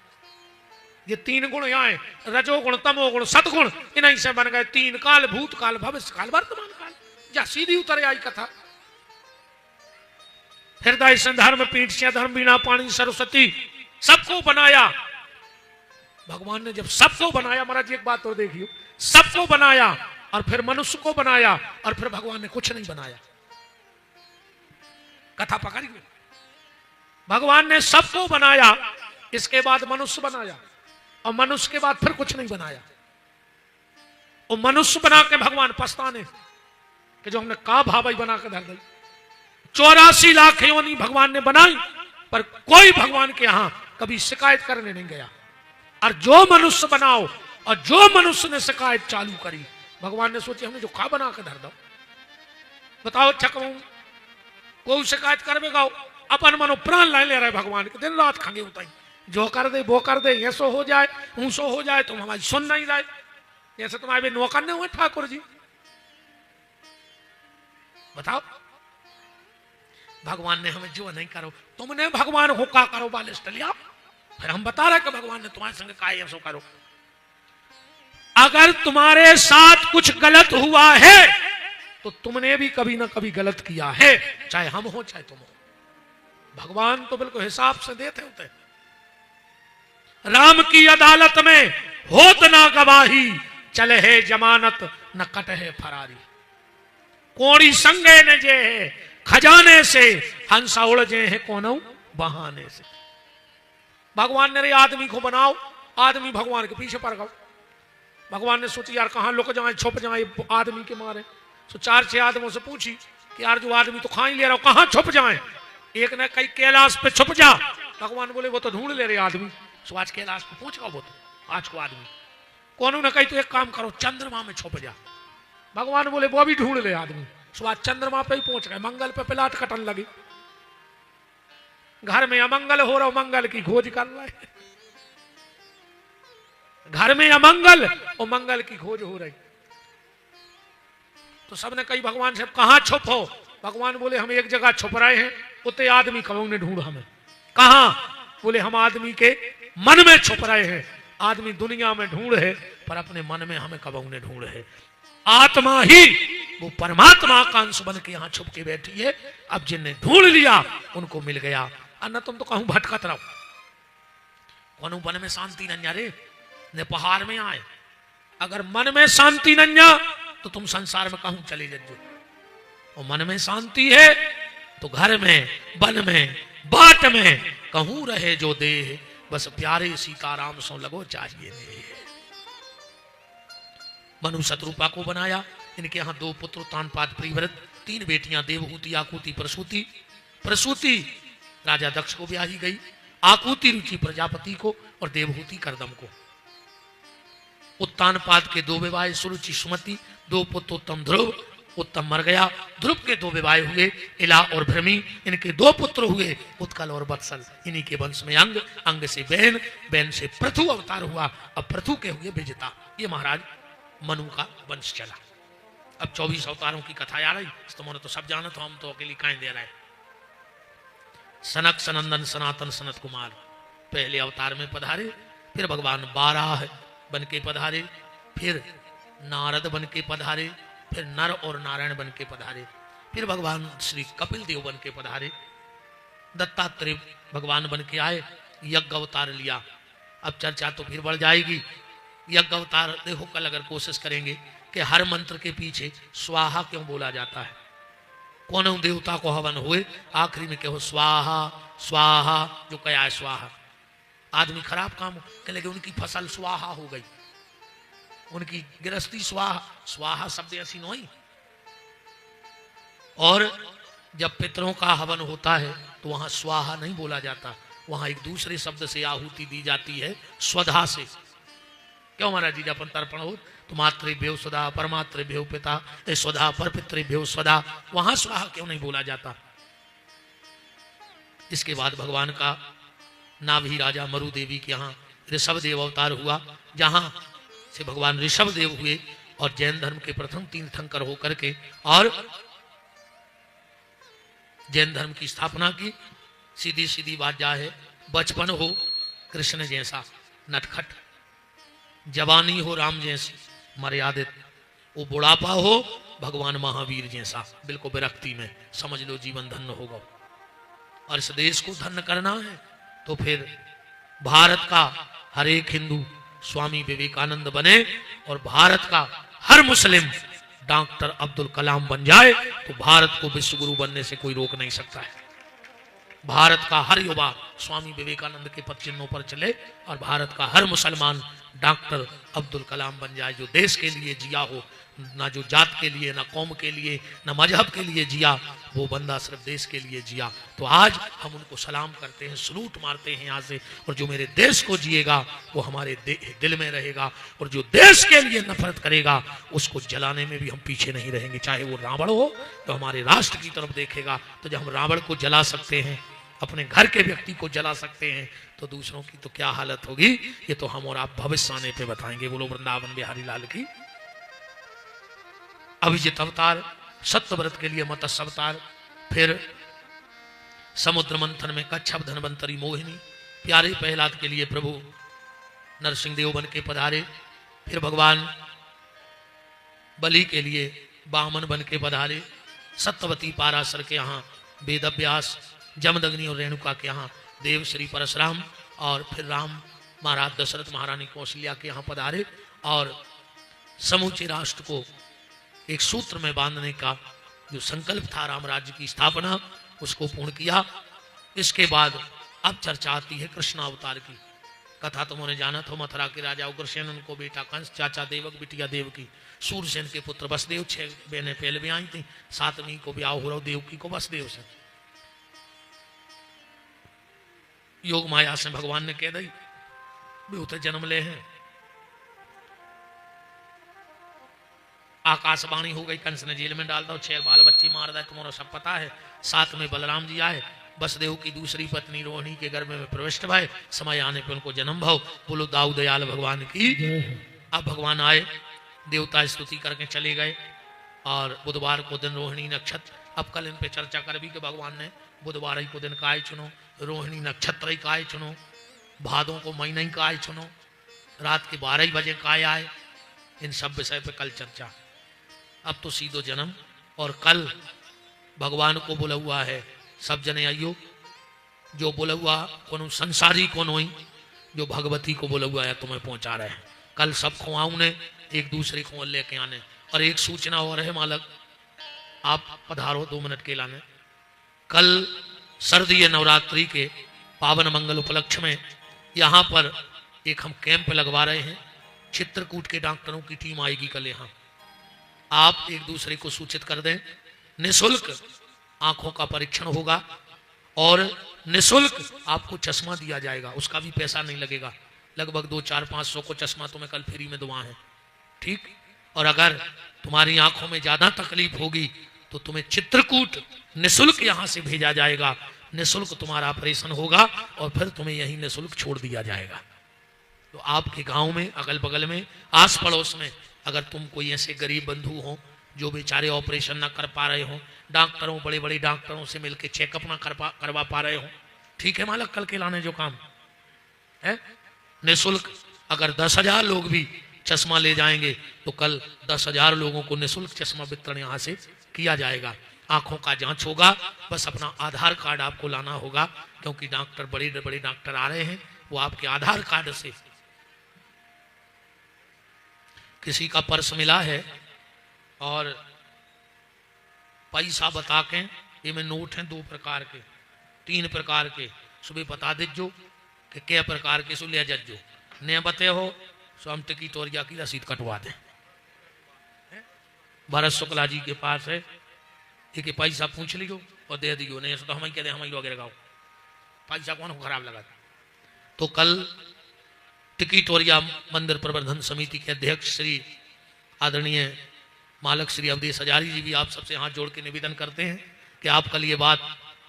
ये 3 गुण आए, रजोगुण, तमोगुण, सदगुण, इन्हीं से बन गए 3 काल, भूतकाल, भविष्य काल, वर्तमान काल। जा सीधी उतर आई कथा। हृदय से धर्म, पीठ से धर्म, बीणा पाणी सरस्वती, सबको बनाया भगवान ने। जब सबको बनाया महाराज एक बात और देखियो, सबको बनाया और फिर मनुष्य को बनाया और फिर भगवान ने कुछ नहीं बनाया। कथा पकड़िए, भगवान ने सबको बनाया, इसके बाद मनुष्य बनाया और मनुष्य के बाद फिर कुछ नहीं बनाया। और मनुष्य बना के भगवान पछताने कि जो हमने का भावई बना के धर दी। 84 लाख योनि भगवान ने बनाई पर कोई भगवान के यहां कभी शिकायत करने नहीं गया। और जो मनुष्य बनाओ और जो मनुष्य ने शिकायत चालू करी, भगवान ने सोची हमने जो खा बना के धर दो। बताओ छकू कोई शिकायत करवेगा, अपन मनो प्राण ले रहे भगवान के, दिन रात खंगे उताई, जो कर दे वो कर दे, ऐसो हो जाए ऊसो हो जाए, तुम हमारी सुन नहीं रहे। जैसे तुम्हारे नौकर ने हुए ठाकुर जी। बताओ भगवान ने हमें जो नहीं करो, तुमने भगवान को का करो बालिश लिया, फिर हम बता रहे कि भगवान ने तुम्हारे संग कहा ऐसा करो। अगर तुम्हारे साथ कुछ गलत हुआ है तो तुमने भी कभी ना कभी गलत किया है, चाहे हम हो चाहे तुम हो। भगवान तो बिल्कुल हिसाब से देते होते। राम की अदालत में होत ना गवाही, चले है जमानत न कट है फरारी। कोड़ी संगे न जे है खजाने से, हंसा उड़जे है कोनो बहाने से। भगवान ने रे आदमी को बनाओ, आदमी भगवान के पीछे पड़ गए। भगवान ने सोची यार कहां लुक जाए छुप जाए आदमी के मारे। तो 4-6 आदमियों से पूछी कि यार जो आदमी तो खा ही ले रहा हो कहां छुप जाए। एक ने कई कैलाश पे छुप जा। भगवान बोले वो तो ढूंढ ले रहे आदमी। सो आज कैलाश पे पहुंच गया वो तो आज को आदमी। कौन ने कही तो एक काम करो चंद्रमा में छुप जा। भगवान बोले वो भी ढूंढ ले आदमी। सो आज चंद्रमा पे ही पहुंच गए। मंगल पे पिलाट कटन लगी। घर में अमंगल हो रहा, मंगल की खोज कर रहा है। घर में अमंगल और मंगल की खोज हो रही। तो सबने कही भगवान से कहां छुप हो। भगवान बोले हम एक जगह छुप रहे हैं, उतने आदमी कबू ने ढूंढ हमें। कहां? बोले हम आदमी के मन में छुप रहे हैं। आदमी दुनिया में ढूंढ है पर अपने मन में हमें कबू ने ढूंढ है। आत्मा ही वो परमात्मा का अंश बन के यहां छुप के बैठी है। अब जिनने ढूंढ लिया उनको मिल गया। अन्ना तुम तो कहूं भटकत रहो, कौन वन में शांति नहीं रे ने पहाड़ में आए। अगर मन में शांति नहीं आ तो तुम संसार में कहूं चले जाओ। और मन में शांति है तो घर में वन में बाट में कहूं रहे जो देह, बस प्यारे सीताराम सो लगो चाहिए ने। मनु शत्रुपा को बनाया। इनके यहां 2 पुत्र तानपाद प्रिव्रत, 3 बेटियां देवहूति आकुति प्रसूति। प्रसूति राजा दक्ष को ब्याही गई, आकुति रुचि प्रजापति को और देवहूति करदम को। उत्तानपाद के 2 विवाह सुरुचि सुमति, 2 पुत्र उत्तम ध्रुव। उत्तम मर गया। ध्रुव के 2 विवाह हुए इला और भ्रमी। इनके 2 पुत्र हुए उत्कल और वत्सल। इन्हीं के वंश में अंग, अंग से बहन, बहन से पृथु अवतार हुआ। अब पृथु के हुए विजेता। ये महाराज मनु का वंश चला। अब 24 अवतारों की कथा आ रही। तुमने तो सब जाना, तो हम तो अकेली काहे दे रहे हैं। सनक सनंदन सनातन सनत कुमार पहले अवतार में पधारे। फिर भगवान बाराह बन के पधारे। फिर नारद बन के पधारे। फिर नर और नारायण बन के पधारे। फिर भगवान श्री कपिल देव बन के पधारे। दत्तात्रेय भगवान बन के आए, यज्ञ अवतार लिया। अब चर्चा तो फिर बढ़ जाएगी। यज्ञ अवतार देखो, कल अगर कोशिश करेंगे कि हर मंत्र के पीछे स्वाहा क्यों बोला जाता है। कौन देवता को हवन हुए, आखिरी में कहो स्वाहा स्वाहा, जो कया है स्वाहा। आदमी खराब काम कह लगे उनकी फसल स्वाहा हो गई, उनकी गृहस्थी स्वाहा। स्वाहा शब्द ऐसी नहीं। और जब पितरों का हवन होता है तो वहां स्वाहा नहीं बोला जाता, वहां एक दूसरे शब्द से आहुति दी जाती है, स्वधा से। क्यों महाराज जी, जब तर्पण हो तो मातृभ्यो स्वधा, परमातृभ्यो पिता स्वधा, पर पितृभ्यो स्वधा, वहां स्वाहा क्यों नहीं बोला जाता। इसके बाद भगवान का नाभि राजा मरु देवी के यहाँ ऋषभ देव अवतार हुआ, जहां से भगवान ऋषभ देव हुए और जैन धर्म के प्रथम 3 तीर्थंकर होकर के और जैन धर्म की स्थापना की। सीधी सीधी बात जा है, बचपन हो कृष्ण जैसा नटखट, जवानी हो राम जैसी मर्यादित, वो बुढ़ापा हो भगवान महावीर जैसा बिल्कुल विरक्ति में, समझ लो जीवन धन्य होगा। और इस देश को धन्य करना है तो फिर भारत का हर एक हिंदू स्वामी विवेकानंद बने और भारत का हर मुस्लिम डॉक्टर अब्दुल कलाम बन जाए तो भारत को विश्व गुरु बनने से कोई रोक नहीं सकता है। भारत का हर युवा स्वामी विवेकानंद के पद चिन्हों पर चले और भारत का हर मुसलमान डॉक्टर अब्दुल कलाम बन जाए, जो देश के लिए जिया हो, ना जो जात के लिए, ना कौम के लिए, ना मजहब के लिए जिया, वो बंदा सिर्फ देश के लिए जिया। तो आज हम उनको सलाम करते हैं, सलूट मारते हैं यहाँ से। और जो मेरे देश को जिएगा वो हमारे दिल में रहेगा, और जो देश के लिए नफरत करेगा उसको जलाने में भी हम पीछे नहीं रहेंगे। चाहे वो रावण हो तो हमारे राष्ट्र की तरफ देखेगा, तो जब हम रावण को जला सकते हैं, अपने घर के व्यक्ति को जला सकते हैं, तो दूसरों की तो क्या हालत होगी, ये तो हम और आप भविष्य आने पे बताएंगे। बोलो वृंदावन बिहारी लाल की। अभिजित अवतार, सत्यव्रत के लिए मत्स्य अवतार, फिर समुद्र मंथन में कच्छप धनवंतरी मोहिनी, प्यारे प्रहलाद के लिए प्रभु नरसिंह देव बन के पधारे। फिर भगवान बलि के लिए वामन बन के पधारे। सत्यवती पाराशर के यहाँ वेदव्यास, जमदग्नि और रेणुका के यहाँ देव श्री परशुराम, और फिर राम महाराज दशरथ महारानी कौशल्या के यहाँ पधारे और समूचे राष्ट्र को एक सूत्र में बांधने का जो संकल्प था राम राज्य की स्थापना, उसको पूर्ण किया। इसके बाद अब चर्चा आती है कृष्ण अवतार की। कथा तुमने जाना था, मथुरा के राजा उग्रसेन, उनको बेटा कंस, चाचा देवक, बिटिया देवकी, सूरसेन के पुत्र वसुदेव, 6 बहनें पहले भी आई थी, 7वीं को ब्याह हो रहा देवकी को वसुदेव से। योग माया से भगवान ने कह दी भी उतर जन्म ले हैं। आकाशवाणी हो गई, कंस ने जेल में डाल दो, 6 बाल बच्ची मार दे, तुम्हारा सब पता है। साथ में बलराम जी आए, वसुदेव की दूसरी पत्नी रोहिणी के गर्भ में प्रविष्ट भय, समय आने पर उनको जन्म भाव। बोलो दाऊ दयाल भगवान की। अब भगवान आए, देवता स्तुति करके चले गए और बुधवार को दिन रोहिणी नक्षत्र। अब कल इन पे चर्चा कर भी कि भगवान ने बुधवार ही को दिन काय चुनो, रोहिणी नक्षत्र ही काय चुनो, भादों को महीना ही काय चुनो, रात के 12 बजे काय आए। इन सब विषय पे कल चर्चा। अब तो सीधो जन्म। और कल भगवान को बोला हुआ है सब जने आइयो, जो बोला हुआ कोनो संसारी कोनो ही, जो भगवती को बोला हुआ है तुम्हें पहुंचा रहे हैं। कल सब खुआऊ ने एक दूसरे को लेके आने। और एक सूचना और है मालक, आप पधारो 2 मिनट के लाने। कल सर्दी नवरात्रि के पावन मंगल उपलक्ष्य में यहाँ पर एक हम कैंप लगवा रहे हैं। चित्रकूट के डॉक्टरों की टीम आएगी कल यहाँ। आप एक दूसरे को सूचित कर दें। निःशुल्क आंखों का परीक्षण होगा और निःशुल्क आपको चश्मा दिया जाएगा, उसका भी पैसा नहीं लगेगा। लगभग 200-400-500 को चश्मा तुम्हें कल फ्री में दुआ है, ठीक। और अगर तुम्हारी आंखों में ज्यादा तकलीफ होगी तो तुम्हें चित्रकूट निःशुल्क यहां से भेजा जाएगा। निःशुल्क तुम्हारा ऑपरेशन होगा और फिर तुम्हें यहीं निःशुल्क छोड़ दिया जाएगा। तो आपके गांव में, अगल बगल में, आस पड़ोस में अगर तुम कोई ऐसे गरीब बंधु हो जो बेचारे ऑपरेशन ना कर पा रहे हो, डॉक्टरों, बड़े बड़े डॉक्टरों से मिलकर चेकअप ना करवा पा रहे हो, ठीक है मालक, कल के लाने जो काम है निःशुल्क। अगर 10,000 लोग भी चश्मा ले जाएंगे तो कल 10,000 लोगों को निःशुल्क चश्मा वितरण यहाँ से किया जाएगा। आंखों का जांच होगा, बस अपना आधार कार्ड आपको लाना होगा, क्योंकि डॉक्टर, बड़े बड़े डॉक्टर आ रहे हैं, वो आपके आधार कार्ड से। किसी का पर्स मिला है और पैसा बता के, ये में नोट हैं 2 प्रकार के, 3 प्रकार के, सुबह बता दीजो कि क्या प्रकार के सो ले जजो, ने बते हो सो हम टिकट तोरिया की रसीद कटवा दें। भरत शुक्ला जी के पास है, एक पैसा पूछ लियो और दे दियो, नहीं तो हम कह दे हम वगैरह गाओ, पैसा कौन को खराब लगा। तो कल टिकटोरिया मंदिर प्रबंधन समिति के अध्यक्ष श्री आदरणीय मालक श्री अवधेश हजारी जी भी आप सबसे हाथ जोड़ के निवेदन करते हैं कि आप कल ये बात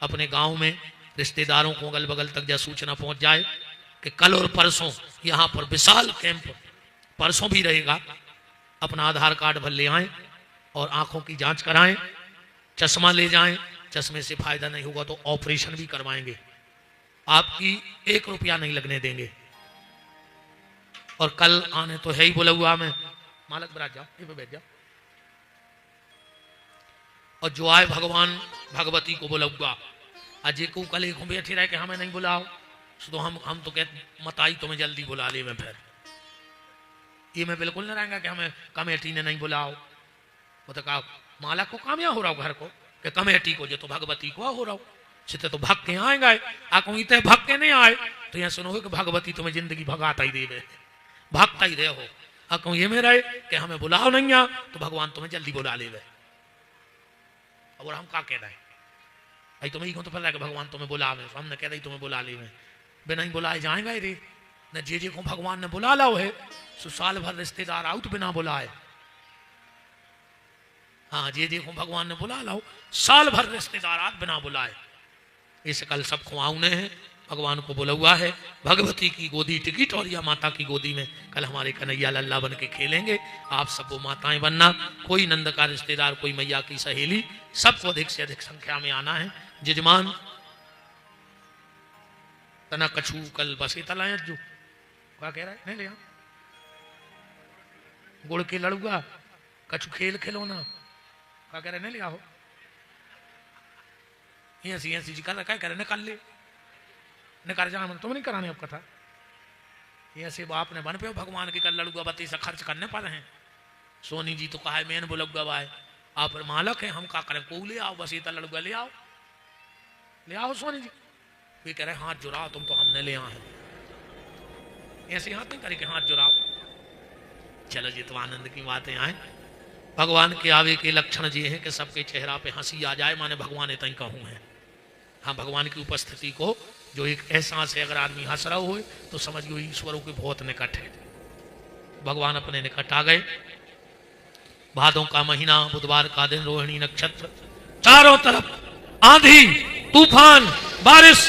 अपने गांव में रिश्तेदारों को अगल बगल तक जब सूचना पहुंच जाए कि कल और परसों यहाँ पर विशाल कैंप, परसों भी रहेगा। अपना आधार कार्ड भर ले आएं और आंखों की जांच कराएं, चश्मा ले जाएं, चश्मे से फायदा नहीं होगा तो ऑपरेशन भी करवाएंगे, आपकी 1 रुपया नहीं लगने देंगे। और कल आने तो है ही बोला हुआ, मैं मालक बरात जाओ, ये पे बैठ जाओ। और जो आए भगवान भगवती को बोला हुआ, अजय को कल एक बैठे रहे कि हमें नहीं बुलाओ, तो हम तो कहते मत आई तुम्हें जल्दी बुला ले। मैं फिर ये मैं बिल्कुल नहीं रहेगा कि हमें कमेटी ने नहीं बुलाओ। वो तो कहा मालक को काम यहाँ हो रहा हो घर को, कि कमेटी को जो तो भगवती को हो रहा हो, सीधे तो भग के आएगा। आको इतने भग के नहीं आए तो यहाँ सुनो कि भगवती तुम्हें जिंदगी भगाता ही दे, भागता ही रहे हो। आको ये में रहे कि हमें बुलाओ नहीं आ तो भगवान तुम्हें जल्दी बुला ले। और हम क्या कह रहे भाई, तुम्हें तो पता है कि भगवान तुम्हें बुलावे, हमने कह रही तुम्हें बुला ले, बिना ही बुलाए जाएगा रे न। जे को भगवान ने बुला लाओ है सो साल भर रिश्तेदार आउट बिना बुलाए। हाँ, जे को भगवान ने बुला लाओ साल भर रिश्तेदार आत बिना बुलाए। इस कल सब खुआने हैं, भगवान को बोला हुआ है भगवती की गोदी टिकट और या माता की गोदी में कल हमारे कन्हैया लल्ला बन के खेलेंगे। आप सबको माताएं बनना, कोई नंद का रिश्तेदार, कोई मैया की सहेली, सबको अधिक से अधिक संख्या में आना है। जजमान तना कछू कल बसे तलाए जो क्या कह रहा है नहीं ले आओ गुड़ के लड़ुआ कछु खेल खिलौना क्या कह रहे नहीं ले आओ ऐसी ऐसी जी क्या कह रहे निकाल ले निकाल जाना तुम नहीं कराने अब कथा ऐसे बाप ने बन पे भगवान की कल लड़ुआ बत्ती से खर्च करने पर हैं सोनी जी तो कहा है मेन बुलगुआ है आप मालक है हम क्या करें को ले आओ बस इतना लड़ुआ ले आओ सोनी जी वे कह रहे हाथ जुड़ाओ तुम तो हमने ले आए ऐसे हाथ नहीं करे कि हाथ जुड़ाओ चलो जी तो आनंद की बातें आए भगवान के आवे के लक्षण ये हैं कि सबके चेहरा पे हंसी आ जाए माने भगवान इतना ही कहूँ है हाँ भगवान की उपस्थिति को जो एक एहसास है अगर आदमी हंस रहा हो तो समझिए ईश्वरों के बहुत निकट है भगवान अपने निकट आ गए भादों का महीना बुधवार का दिन रोहिणी नक्षत्र चारों तरफ आंधी तूफान बारिश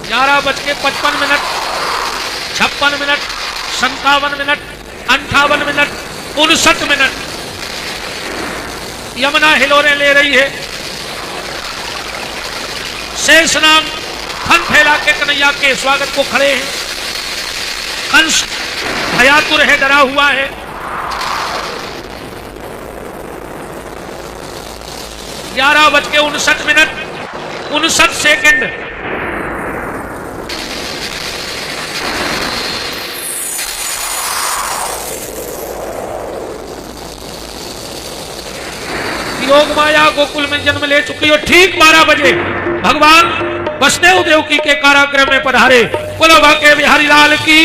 11:55 56 minute 57 minute 58 minute 59 minute Yamuna हिलोरें ले रही है शेषनाग फन फैला के कन्हैया के स्वागत को खड़े हैं कंस भयातुर है डरा हुआ है 11:59 59 सेकंड योग माया गोकुल में जन्म ले चुकी हो ठीक 12 बजे भगवान वसुदेव देवकी के कारागृह में पधारे। बोलो बांके बिहारी लाल की।